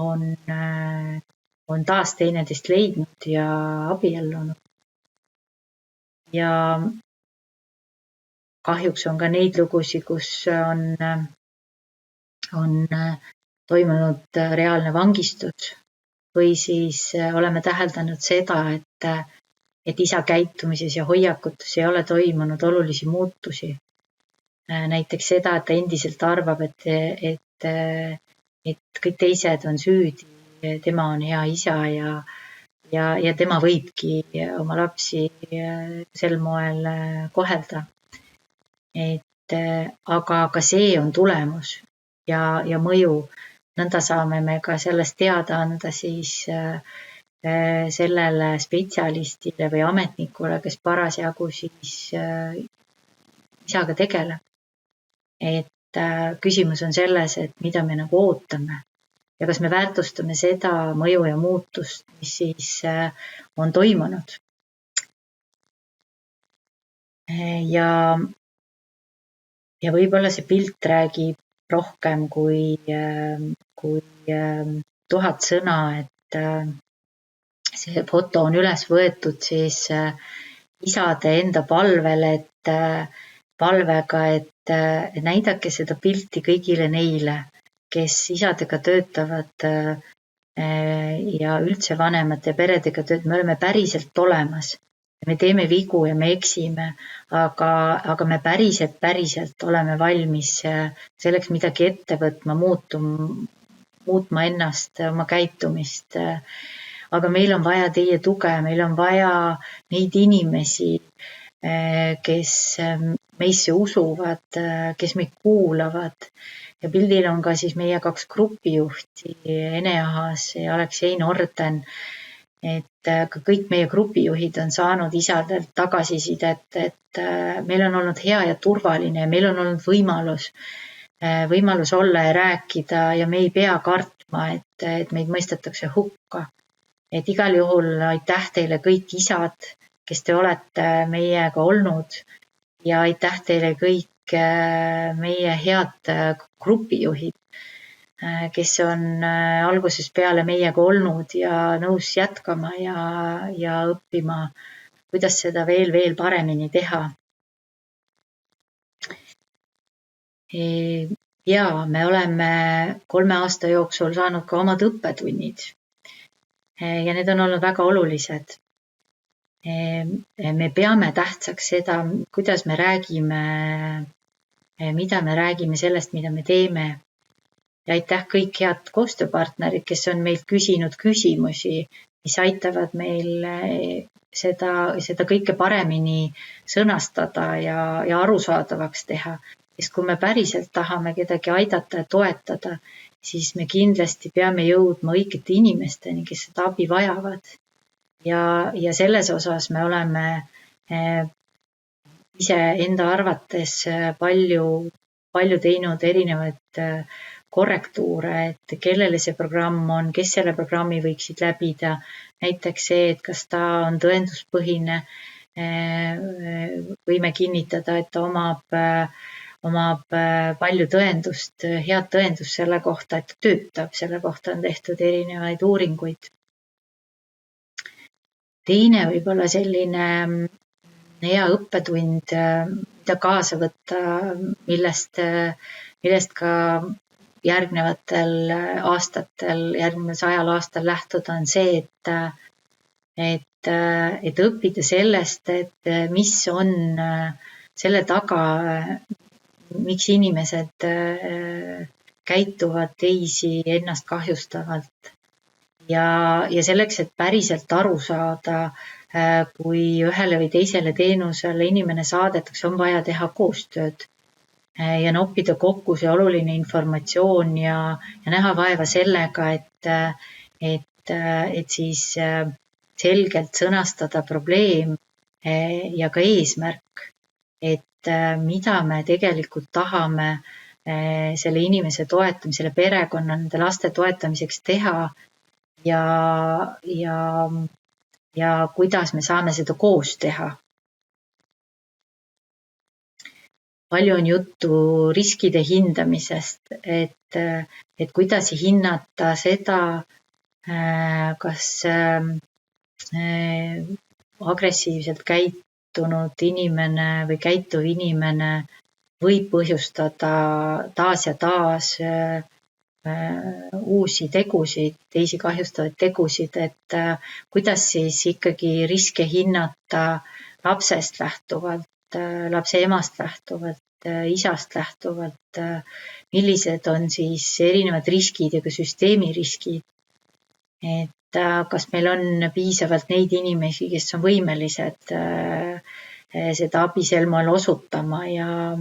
on taas teineteist leidnud ja abiellunud. Ja kahjuks on ka neid lugusid, kus on toimunud reaalne vangistus või siis oleme täheldanud seda, et isa käitumises ja hoiakutes ei ole toimunud olulisi muutusi. Näiteks seda, et ta endiselt arvab, et kõik teised on süüdi, tema on hea isa ja tema võibki oma lapsi sel moel kohelda. Aga see on tulemus ja mõju. Nõnda saame me ka sellest teada anda siis sellele spetsialistile või ametnikule, kes parasjagu siis isaga tegeleb. Et küsimus on selles, et mida me nagu ootame ja kas me väärtustame seda mõju ja muutust, mis siis on toimunud. Ja võib-olla see pilt räägib rohkem kui 1000 sõna, et see foto on üles võetud siis isade enda palvega, et näidake seda pilti kõigile neile, kes isadega töötavad ja üldse vanemate peredega töötavad. Me oleme päriselt olemas. Me teeme vigu ja me eksime, aga me päriselt oleme valmis selleks midagi ette võtma, muutma ennast, oma käitumist. Aga meil on vaja teie tuge, meil on vaja neid inimesi, kes meisse usuvad, kes meid kuulavad. Ja pildil on ka siis meie 2 grupijuhti, Ene Ahas ja Aleksei Norden. Et ka kõik meie grupijuhid on saanud isadelt tagasisidet, et meil on olnud hea ja turvaline ja meil on olnud võimalus olla ja rääkida ja me ei pea kartma, et meid mõistetakse hukka. Et igal juhul aitäh teile kõik isad, kes te olete meiega olnud ja aitäh teile kõik meie head grupijuhid, kes on algusest peale meiega olnud ja nõus jätkama ja õppima, kuidas seda veel paremini teha. Ja me oleme 3 aasta jooksul saanud ka omad õppetunnid ja need on olnud väga olulised. Me peame tähtsaks seda, kuidas me räägime, mida me räägime sellest, mida me teeme. Ja aitäh kõik head koostööpartnerid, kes on meilt küsinud küsimusi, mis aitavad meil seda kõike paremini sõnastada ja arusaadavaks teha. Sest kui me päriselt tahame kedagi aidata ja toetada, siis me kindlasti peame jõudma õigete inimesteni, kes seda abi vajavad. Ja selles osas me oleme ise enda arvates palju teinud erinevaid korrektuure, et kellele see programm on, kes selle programmi võiksid läbida. Näiteks see, et kas ta on tõenduspõhine, võime kinnitada, et ta omab palju tõendust, head tõendust selle kohta, et ta töötab. Selle kohta on tehtud erinevaid uuringuid. Teine võib-olla selline hea õppetund, mida kaasa võtta, millest ka järgnevatel aastatel, järgneval 100 aastal lähtuda, on see, et õppida sellest, et mis on selle taga, miks inimesed käituvad teisi ennast kahjustavalt. Ja selleks, et päriselt aru saada, kui ühele või teisele teenusele inimene saadetakse, on vaja teha koostööd ja noppida kokku see oluline informatsioon ja näha vaeva sellega, et siis selgelt sõnastada probleem ja ka eesmärk, et mida me tegelikult tahame selle inimese toetamisele, perekonna, nende laste toetamiseks teha ja kuidas me saame seda koos teha. Palju on juttu riskide hindamisest, et kuidas hinnata seda, kas agressiivselt käitunud inimene või käituv inimene võib põhjustada taas ja taas uusi tegusid, teisi kahjustavaid tegusid, et kuidas siis ikkagi riske hinnata lapsest lähtuvalt, lapse emast lähtuvalt, isast lähtuvalt, millised on siis erinevad riskid ja ka süsteemi riskid. Et kas meil on piisavalt neid inimesi, kes on võimelised seda abi sel moel osutama ja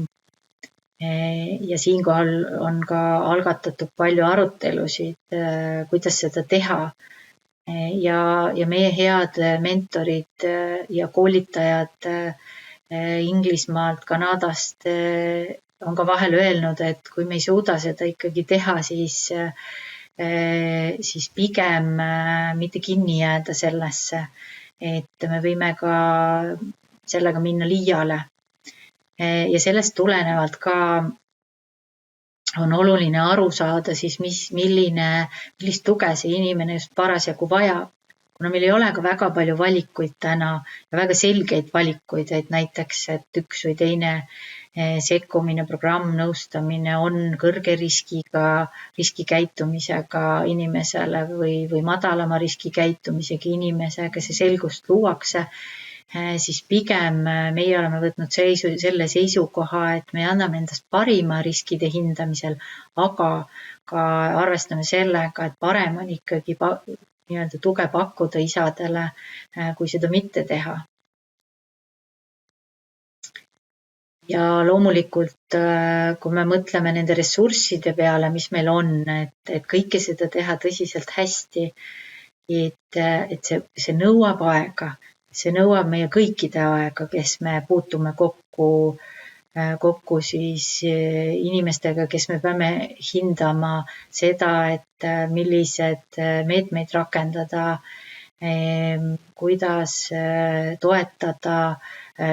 siinkohal on ka algatatud palju arutelusid, kuidas seda teha. Ja meie head mentorid ja koolitajad Inglismaalt, Kanadast on ka vahel öelnud, et kui me ei suuda seda ikkagi teha, siis pigem mitte kinni jääda sellesse, et me võime ka sellega minna liiale. Ja sellest tulenevalt ka on oluline aru saada, siis millist tuge see inimene just parasjagu vajab. Kuna meil ei ole ka väga palju valikuid täna ja väga selgeid valikuid, et näiteks, et üks või teine sekkumine, programm, nõustamine on kõrge riskikäitumisega inimesele või madalama riskikäitumisega inimesega, see selgust luuakse, siis pigem meie oleme võtnud selle seisukoha, et me anname endast parima riskide hindamisel, aga ka arvestame sellega, et parem on ikkagi tuge pakkuda isadele, kui seda mitte teha. Ja loomulikult, kui me mõtleme nende ressursside peale, mis meil on, et kõike seda teha tõsiselt hästi, et see nõuab aega. See nõuab meie kõikide aega, kes me puutume kokku siis inimestega, kes me peame hindama seda, et millised meetmeid rakendada, kuidas toetada,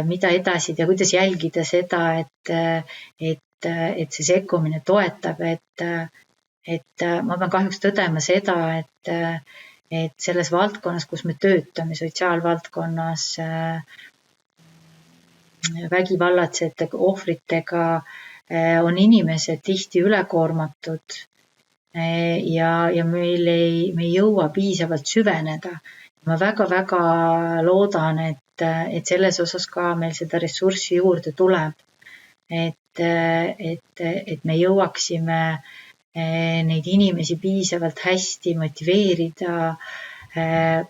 mida edasi ja kuidas jälgida seda, et see sekkumine toetab, et ma pean kahjuks tõdema seda, et selles valdkonnas, kus me töötame, sotsiaalvaldkonnas vägivallatsejate ohvritega, on inimesed tihti ülekoormatud ja me ei jõua piisavalt süveneda. Ma väga-väga loodan, et selles osas ka meil seda ressurssi juurde tuleb, et me jõuaksime neid inimesi piisavalt hästi motiveerida,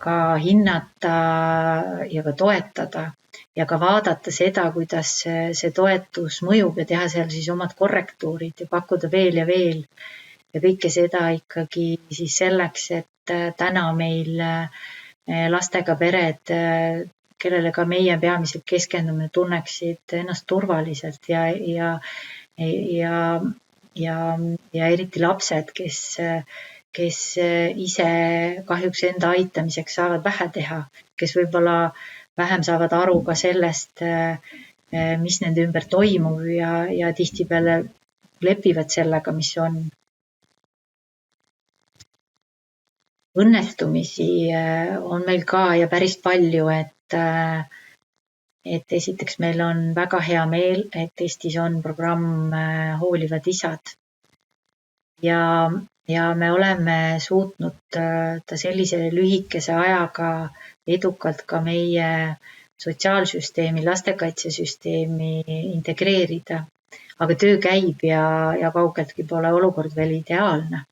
ka hinnata ja ka toetada ja ka vaadata seda, kuidas see toetus mõjub ja teha seal siis omad korrektuurid ja pakkuda veel ja veel. Ja kõike seda ikkagi siis selleks, et täna meil lastega pered, kellele ka meie peamiselt keskendume, tunneksid ennast turvaliselt ja eriti lapsed, kes ise kahjuks enda aitamiseks saavad vähe teha, kes võib-olla vähem saavad aru ka sellest, mis nende ümber toimub ja tihtipeale lepivad sellega, mis on. Õnnestumisi on meil ka ja päris palju, et esiteks meil on väga hea meel, et Eestis on programm Hoolivad isad ja me oleme suutnud ta sellise lühikese ajaga edukalt ka meie sotsiaalsüsteemi, lastekaitsesüsteemi integreerida, aga töö käib ja kaugeltki pole olukord veel ideaalne.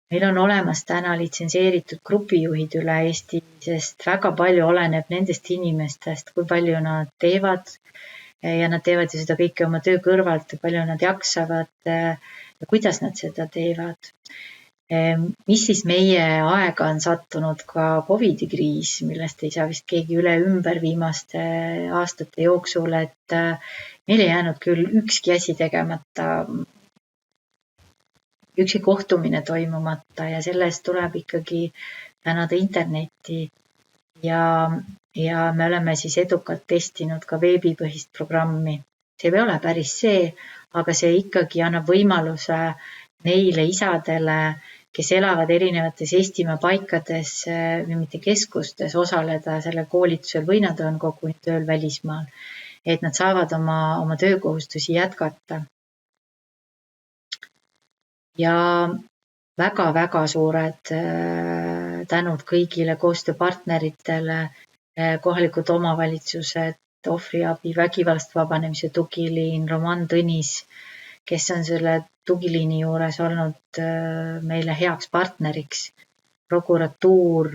Meil on olemas täna litsenseeritud grupijuhid üle Eesti, sest väga palju oleneb nendest inimestest, kui palju nad teevad ja nad teevad ju seda kõike oma töö kõrvalt, palju nad jaksavad ja kuidas nad seda teevad. Mis siis meie aega on sattunud ka COVID-i kriis, millest ei saa vist keegi üle ümber viimaste aastate jooksul, et meil ei jäänud küll ükski asi tegemata, üksi kohtumine toimumata ja sellest tuleb ikkagi tänada internetti ja me oleme siis edukalt testinud ka veebipõhist programmi. See ei ole päris see, aga see ikkagi annab võimaluse neile isadele, kes elavad erinevates Eestimaa paikades või mitte keskustes osaleda sellel koolitusel või nad on koguni tööl välismaal, et nad saavad oma töökohustusi jätkata. Ja väga-väga suured tänud kõigile koostööpartneritele, kohalikud omavalitsused, ohvriabi, vägivallast vabanemise tugiliin, Roman Tõnis, kes on selle tugiliini juures olnud meile heaks partneriks, prokuratuur,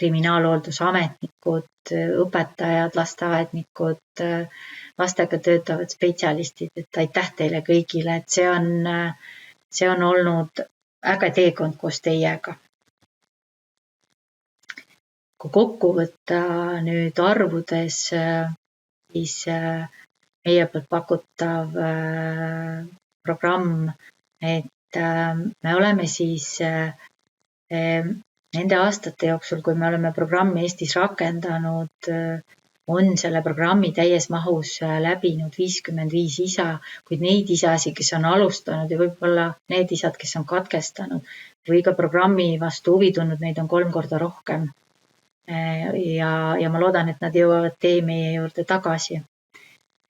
kriminaalhooldusametnikud, õpetajad, lasteaednikud, lastega töötavad spetsialistid, et aitäh teile kõigile, et see on olnud äge teekond koos teiega. Kui kokku võtta nüüd arvudes, siis meie poolt pakutav programm, et me oleme siis nende aastate jooksul, kui me oleme programmi Eestis rakendanud, on selle programmi täies mahus läbinud 55 isa, kuid neid isasi, kes on alustanud ja võib-olla need isad, kes on katkestanud või ka programmi vastu huvi tundnud, neid on 3 korda rohkem. Ja ma loodan, et nad jõuavad meie juurde tagasi.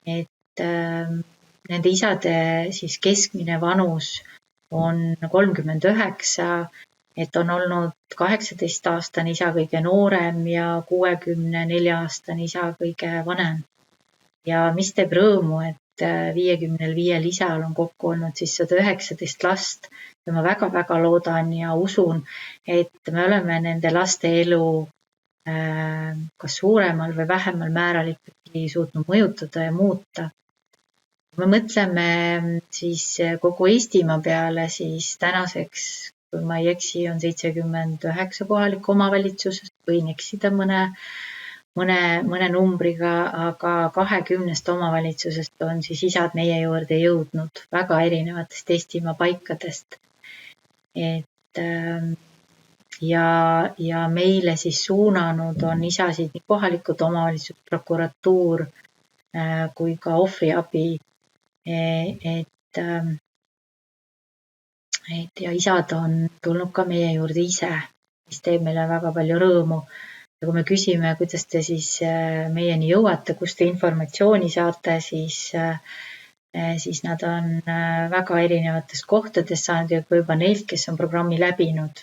Et nende isade siis keskmine vanus on 39, et on olnud 18-aastane isa kõige noorem ja 64-aastane isa kõige vanem. Ja mis teeb rõõmu, et 55 isal on kokku olnud siis 119 last ja ma väga-väga loodan ja usun, et me oleme nende laste elu kas suuremal või vähemal määral ikkagi suutnud mõjutada ja muuta. Me mõtleme siis kogu Eestimaa peale, siis tänaseks, kui ma ei eksi, on 79 kohalikku omavalitsusest, võin eksida mõne numbriga, aga 20 omavalitsusest on siis isad meie juurde jõudnud väga erinevatest Eestimaa paikadest. Et ja meile siis suunanud on isasid nii kohalikud omavalitsused, prokuratuur kui ka ohvriabi, et ja isad on tulnud ka meie juurde ise, mis teeb meile väga palju rõõmu. ja kui me küsime, kuidas te siis meieni jõuate, kust te informatsiooni saate, siis nad on väga erinevatest kohtadest saanud ja juba neilt, kes on programmi läbinud.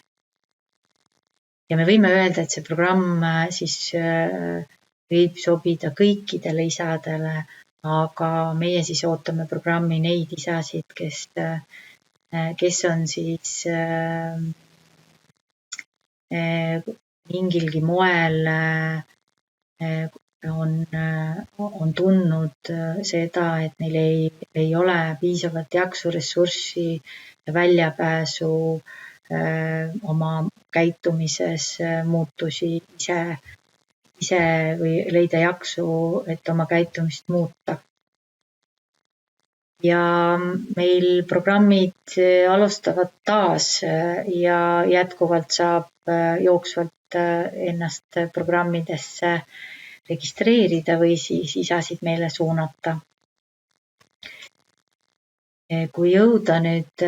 Ja me võime öelda, et see programm siis võib sobida kõikidele isadele, aga meie siis ootame programmi neid isasid, kes on siis mingilgi moel on tundnud seda, et neil ei ole piisavalt jaksu, ressurssi ja väljapääsu oma käitumises muutusi ise või leida jaksu, et oma käitumist muuta. Ja meil programmid alustavad taas ja jätkuvalt saab jooksvalt ennast programmidesse registreerida või siis isasid meile suunata. Kui jõuda nüüd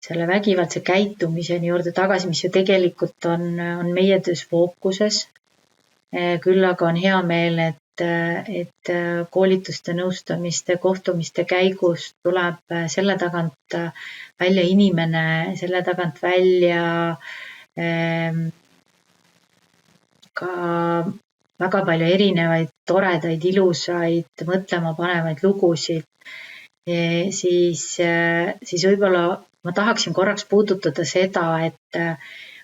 selle vägivaldse käitumiseni juurde tagasi, mis ju tegelikult on meie töös fookuses. Küll aga on hea meel, et koolituste, nõustamiste, kohtumiste käigus tuleb selle tagant välja inimene, selle tagant välja ka väga palju erinevaid, toredaid, ilusaid, mõtlema panevaid lugusid, siis võib-olla ma tahaksin korraks puudutada seda, et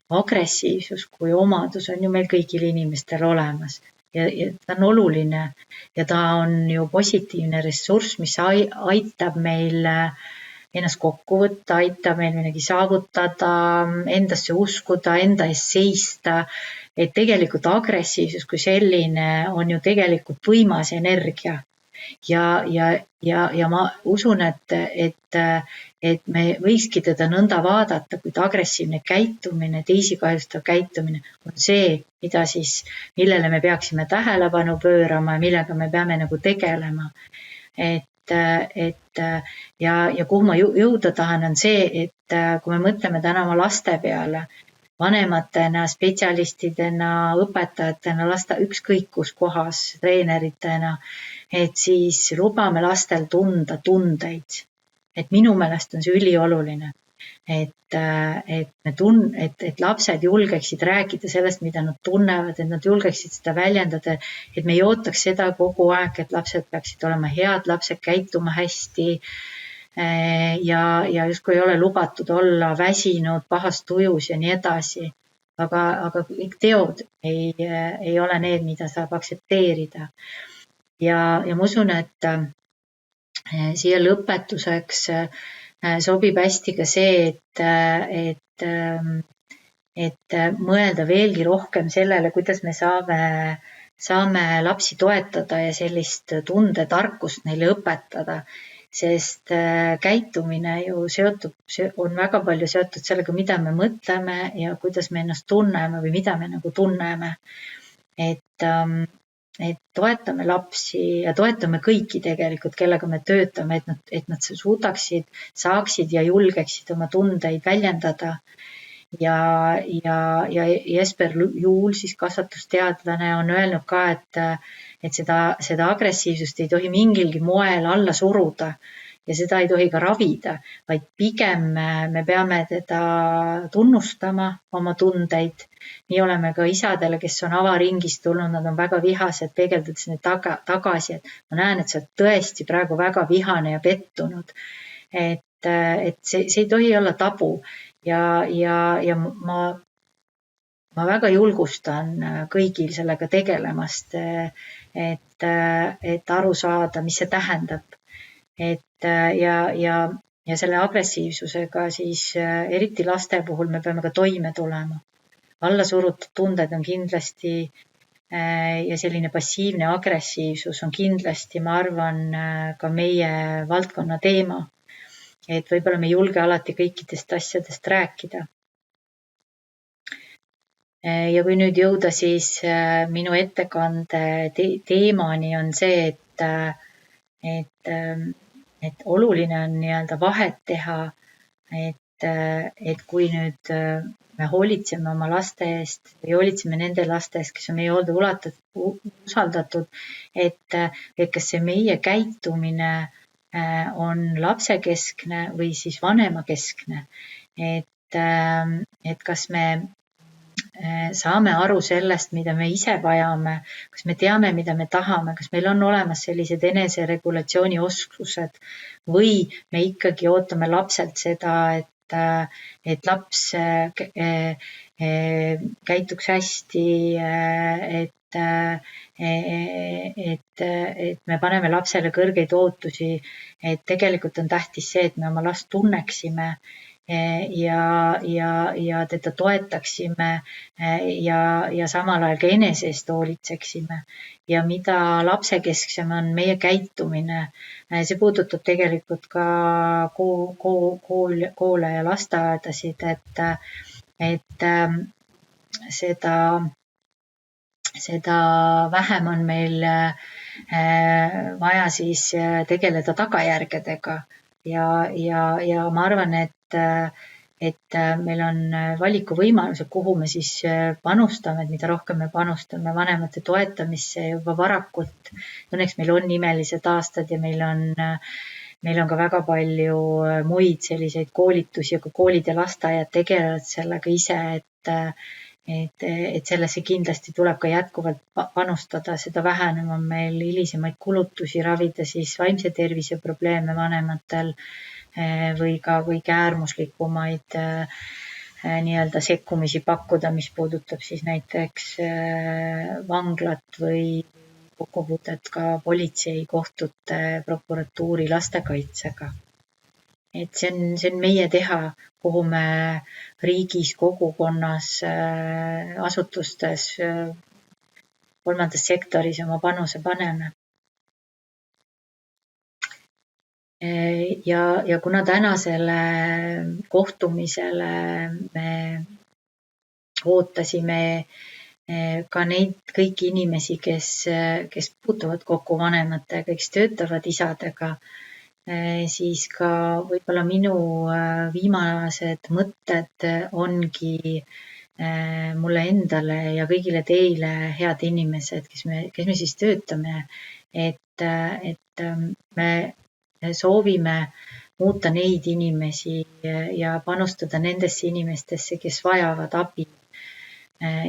agressiivsus kui omadus on ju meil kõigil inimestel olemas ja ta on oluline ja ta on ju positiivne ressurss, mis aitab meil ennast kokku võtta, aitab meil midagi saavutada, endasse uskuda, enda eest seista. Et tegelikult agressiivsus kui selline on ju tegelikult võimas energia. Ja ma usun, et me võikski teda nõnda vaadata, kui agressiivne käitumine, teisi kahjustav käitumine on see, millele me peaksime tähelepanu pöörama ja millega me peame nagu tegelema. Ja kuhu ma jõuda tahan, on see, et kui me mõtleme täna oma laste peale, vanematena, spetsialistidena, õpetajatena, ükskõik kus kohas, treeneritena, et siis lubame lastel tunda tundeid. Et minu meelest on see ülioluline, et lapsed julgeksid rääkida sellest, mida nad tunnevad, et nad julgeksid seda väljendada, et me ei ootaks seda kogu aeg, et lapsed peaksid olema head, lapsed käituma hästi ja justkui ei ole lubatud olla väsinud, pahast tujus ja nii edasi. Aga kõik teod ei ole need, mida saab aktsepteerida. Ja ma usun, et siia lõpetuseks sobib hästi ka see, et mõelda veelgi rohkem sellele, kuidas me saame lapsi toetada ja sellist tundetarkust neile õpetada, sest käitumine ju on väga palju seotud sellega, mida me mõtleme ja kuidas me ennast tunneme või mida me nagu tunneme. Et toetame lapsi ja toetame kõiki tegelikult, kellega me töötame, et nad suudaksid, saaksid ja julgeksid oma tundeid väljendada. Ja Jesper Juul, siis kasvatusteadlane, on öelnud ka, et seda agressiivsust ei tohi mingilgi moel alla suruda ja seda ei tohi ka ravida, vaid pigem me peame teda tunnustama oma tundeid. Nii oleme ka isadele, kes on avaringist tulnud, nad on väga vihased, peegeldades neid tagasi, et ma näen, et sa oled tõesti praegu väga vihane ja pettunud. Et see ei tohi olla tabu ja ma väga julgustan kõigil sellega tegelemast, et aru saada, mis see tähendab. Ja selle agressiivsusega siis eriti laste puhul me peame ka toime tulema. Alla surutud tunded on kindlasti ja selline passiivne agressiivsus on kindlasti, ma arvan, ka meie valdkonna teema. Et võib-olla me ei julge alati kõikidest asjadest rääkida. Ja kui nüüd jõuda siis minu ettekande teemani on see, et oluline on nii-öelda vahet teha, et kui nüüd me hoolitseme oma laste eest või hoolitseme nende laste eest, kes on meie hoolde usaldatud, et kas see meie käitumine on lapsekeskne või siis vanemakeskne. Et kas me saame aru sellest, mida me ise vajame, kas me teame, mida me tahame, kas meil on olemas sellised eneseregulatsiooni oskused või me ikkagi ootame lapselt seda, et laps käituks hästi, et me paneme lapsele kõrgeid ootusi, et tegelikult on tähtis see, et me oma last tunneksime ja teda toetaksime ja samal ajal ka enese eest hoolitseksime. Ja mida lapsekesksem on meie käitumine, see puudutab tegelikult ka koole ja lasteaedasid, et seda vähem on meil vaja siis tegeleda tagajärgedega ja ma arvan, et meil on valikuvõimalused, kuhu me siis panustame, et mida rohkem me panustame vanemate toetamisse juba varakult. Õnneks meil on imelised aastad ja meil on ka väga palju muid selliseid koolitusi, aga koolid ja lasteaiad tegelevad sellega ise, et sellesse kindlasti tuleb ka jätkuvalt panustada, seda vähem on meil hilisemaid kulutusi ravida siis vaimse tervise probleeme vanematel või ka kõige äärmuslikumaid nii-öelda sekkumisi pakkuda, mis puudutab siis näiteks vanglat või kokkupuudet ka politsei, kohtute, prokuratuuri, lastekaitsega. Et see on meie teha, kuhu me riigis, kogukonnas, asutustes, kolmandas sektoris oma panuse paneme. Ja kuna tänasele kohtumisele me ootasime ka neid kõiki inimesi, kes puutuvad kokku vanematega, kes töötavad isadega, siis ka võib-olla minu viimased mõtted ongi mulle endale ja kõigile teile, head inimesed, kes me siis töötame, et me soovime muuta neid inimesi ja panustada nendesse inimestesse, kes vajavad abi.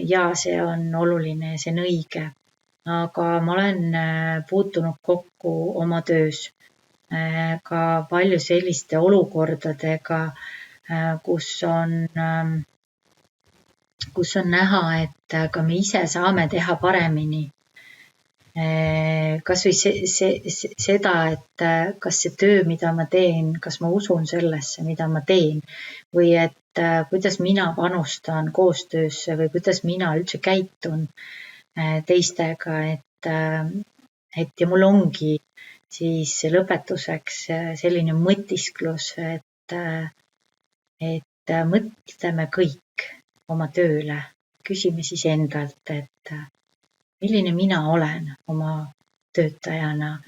Ja see on oluline ja see on õige. Aga ma olen puutunud kokku oma töös ka palju selliste olukordadega, kus on näha, et ka me ise saame teha paremini. Kas või seda, et kas see töö, mida ma teen, kas ma usun sellesse, mida ma teen, või et kuidas mina panustan koostöösse või kuidas mina üldse käitun teistega, et ja mul ongi siis lõpetuseks selline mõtisklus, et mõtleme kõik oma tööle, küsime siis endalt, et milline mina olen oma töötajana,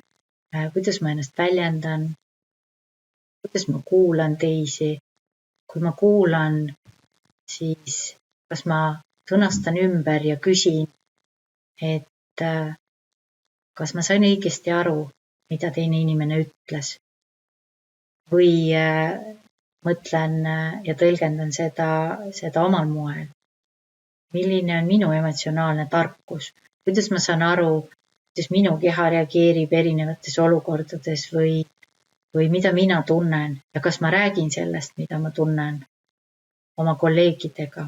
kuidas ma ennast väljendan, kuidas ma kuulan teisi. Kui ma kuulan, siis kas ma sõnastan ümber ja küsin, et kas ma sain õigesti aru, mida teine inimene ütles. Või mõtlen ja tõlgendan seda omal moel. Milline on minu emotsionaalne tarkus? Kuidas ma saan aru, kuidas minu keha reageerib erinevates olukordades või mida mina tunnen ja kas ma räägin sellest, mida ma tunnen oma kolleegidega.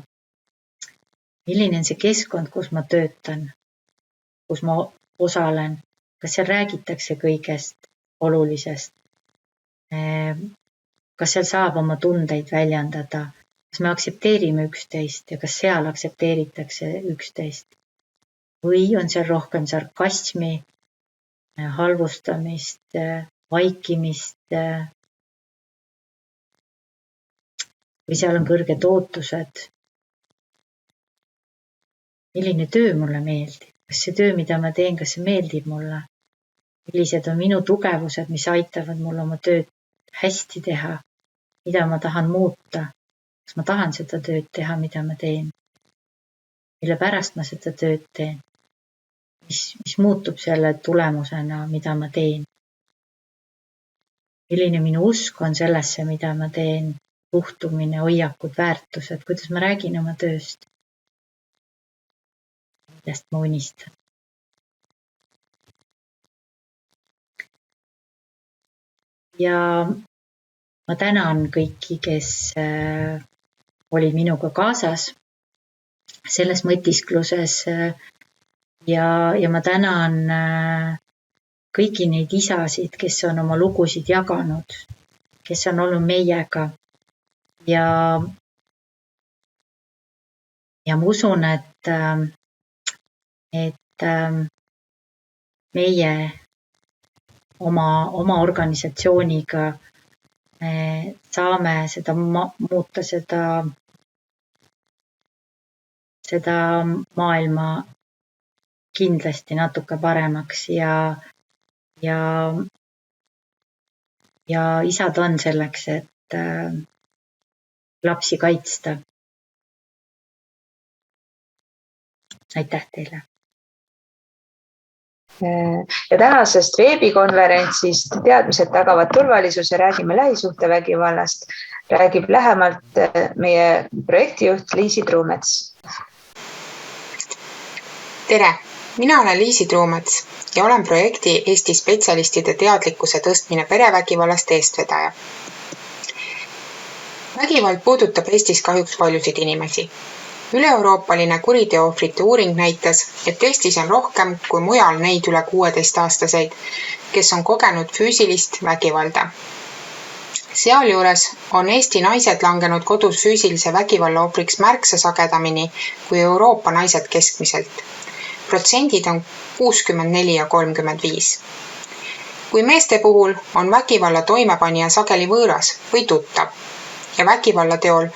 Milline on see keskkond, kus ma töötan, kus ma osalen, kas seal räägitakse kõigest olulisest, kas seal saab oma tundeid väljendada, kas me aktsepteerime üksteist ja kas seal aktsepteeritakse üksteist. Või on seal rohkem sarkasmi, halvustamist, vaikimist või seal on kõrged ootused. Milline töö mulle meeldib? Kas see töö, mida ma teen, kas see meeldib mulle? Millised on minu tugevused, mis aitavad mul oma tööd hästi teha? mida ma tahan muuta, kas ma tahan seda tööd teha, mida ma teen, mille pärast ma seda tööd teen, mis muutub selle tulemusena, mida ma teen. Milline minu usk on sellesse, mida ma teen, suhtumine, hoiakud, väärtused, kuidas ma räägin oma tööst, millest ma unistan. Ja ma tänan kõiki, kes olid minuga kaasas selles mõtiskluses ja ma tänan kõiki neid isasid, kes on oma lugusid jaganud, kes on olnud meiega ja ma usun, et meie oma organisatsiooniga saame seda muuta, seda maailma kindlasti natuke paremaks ja isad on selleks, et lapsi kaitsta. Aitäh teile! Ja tänasest veebikonverentsist Teadmised tagavad turvalisuse, räägime lähisuhtevägivallast, räägib lähemalt meie projektijuht Liisi Truumets. Tere! Mina olen Liisi Truumets ja olen projekti Eesti spetsialistide teadlikkuse tõstmine perevägivallast eestvedaja. Vägivald puudutab Eestis kahjuks paljusid inimesi. Üle-euroopaline kuriteoohvrite uuring näitas, et Eestis on rohkem kui mujal neid üle 16-aastaseid, kes on kogenud füüsilist vägivalda. Sealjuures on Eesti naised langenud kodus füüsilise vägivalla ohvriks märksa sagedamini kui Euroopa naised keskmiselt. Protsendid on 64 ja 35. Kui meeste puhul on vägivalla toimepanija sageli võõras või tuttav ja vägivallateol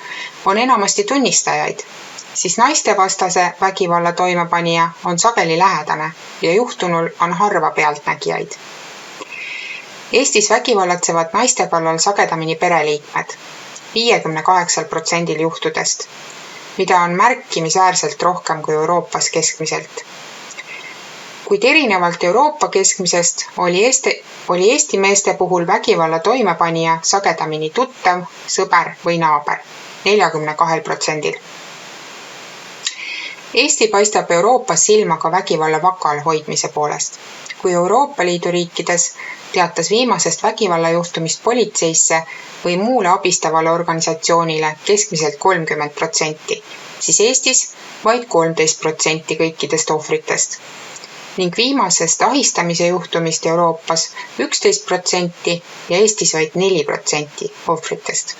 on enamasti tunnistajaid, siis naistevastase vägivalla toimepanija on sageli lähedane ja juhtunul on harva pealtnägijaid. Eestis vägivallatsevad naiste kallal sagedamini pereliikmed, 58% juhtudest, mida on märkimisväärselt rohkem kui Euroopas keskmiselt. Kuid erinevalt Euroopa keskmisest oli Eesti meeste puhul vägivalla toimepanija sagedamini tuttav, sõber või naaber, 42%. Eesti paistab Euroopas silma ka vägivalla vakal hoidmise poolest. Kui Euroopa Liidu riikides teatas viimasest vägivallajuhtumist politseisse või muule abistavale organisatsioonile keskmiselt 30%, siis Eestis vaid 13% kõikidest ohvritest. Ning viimasest ahistamise juhtumist Euroopas 11% ja Eestis vaid 4% ohvritest.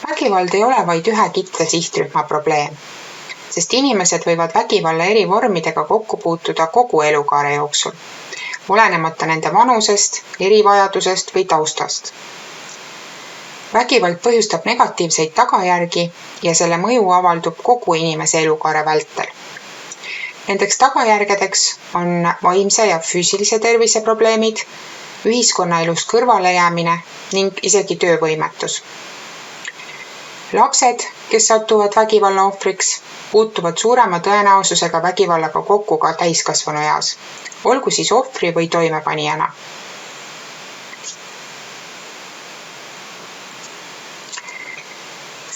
Vägivald ei ole vaid ühe kitla sihtrühma probleem, sest inimesed võivad vägivalla eri vormidega kokku puutuda kogu elukaare jooksul, olenemata nende vanusest, erivajadusest või taustast. Vägivald põhjustab negatiivseid tagajärgi ja selle mõju avaldub kogu inimese elukaare vältel. Nendeks tagajärgedeks on vaimse ja füüsilise tervise probleemid, ühiskonnaelust kõrvalejäämine ning isegi töövõimetus. Lapsed, kes satuvad vägivalla ohvriks, puutuvad suurema tõenäosusega vägivallaga kokku ka täiskasvanu eas, olgu siis ohvri või toimepanijana.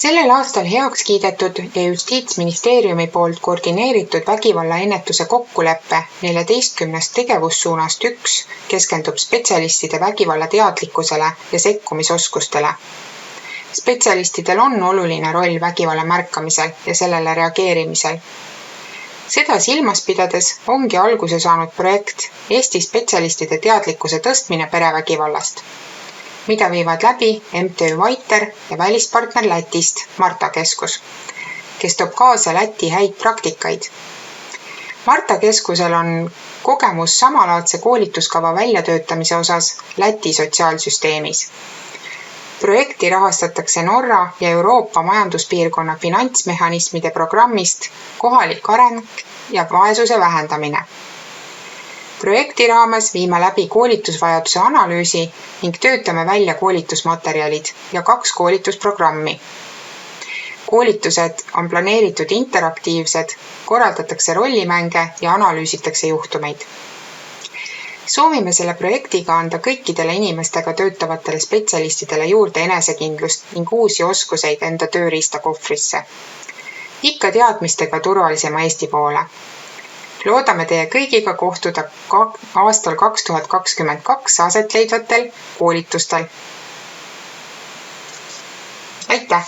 Sellel aastal heaks kiidetud ja Justiitsministeeriumi poolt koordineeritud vägivallaennetuse kokkuleppe 14 tegevussuunast 1 keskendub spetsialistide vägivalla teadlikkusele ja sekkumisoskustele. Spetsialistidel on oluline roll vägivalla märkamisel ja sellele reageerimisel. Seda silmas pidades ongi alguse saanud projekt Eesti spetsialistide teadlikkuse tõstmine perevägivallast, mida viivad läbi MTÜ Vaiter ja välispartner Lätist Marta Keskus, kes toob kaasa Läti häid praktikaid. Marta Keskusel on kogemus samalaadse koolituskava väljatöötamise osas Läti sotsiaalsüsteemis. Projekti rahastatakse Norra ja Euroopa majanduspiirkonna finantsmehhanismide programmist kohalik areng ja vaesuse vähendamine. Projekti raames viime läbi koolitusvajaduse analüüsi ning töötame välja koolitusmaterjalid ja 2 koolitusprogrammi. Koolitused on planeeritud interaktiivsed, korraldatakse rollimänge ja analüüsitakse juhtumeid. Soovime selle projektiga anda kõikidele inimestega töötavatele spetsialistidele juurde enesekindlust ning uusi oskuseid enda tööriistakohvrisse. Ikka teadmistega turvalisema Eesti poole. Loodame teie kõigiga kohtuda aastal 2022 aset leidvatel koolitustel. Aitäh!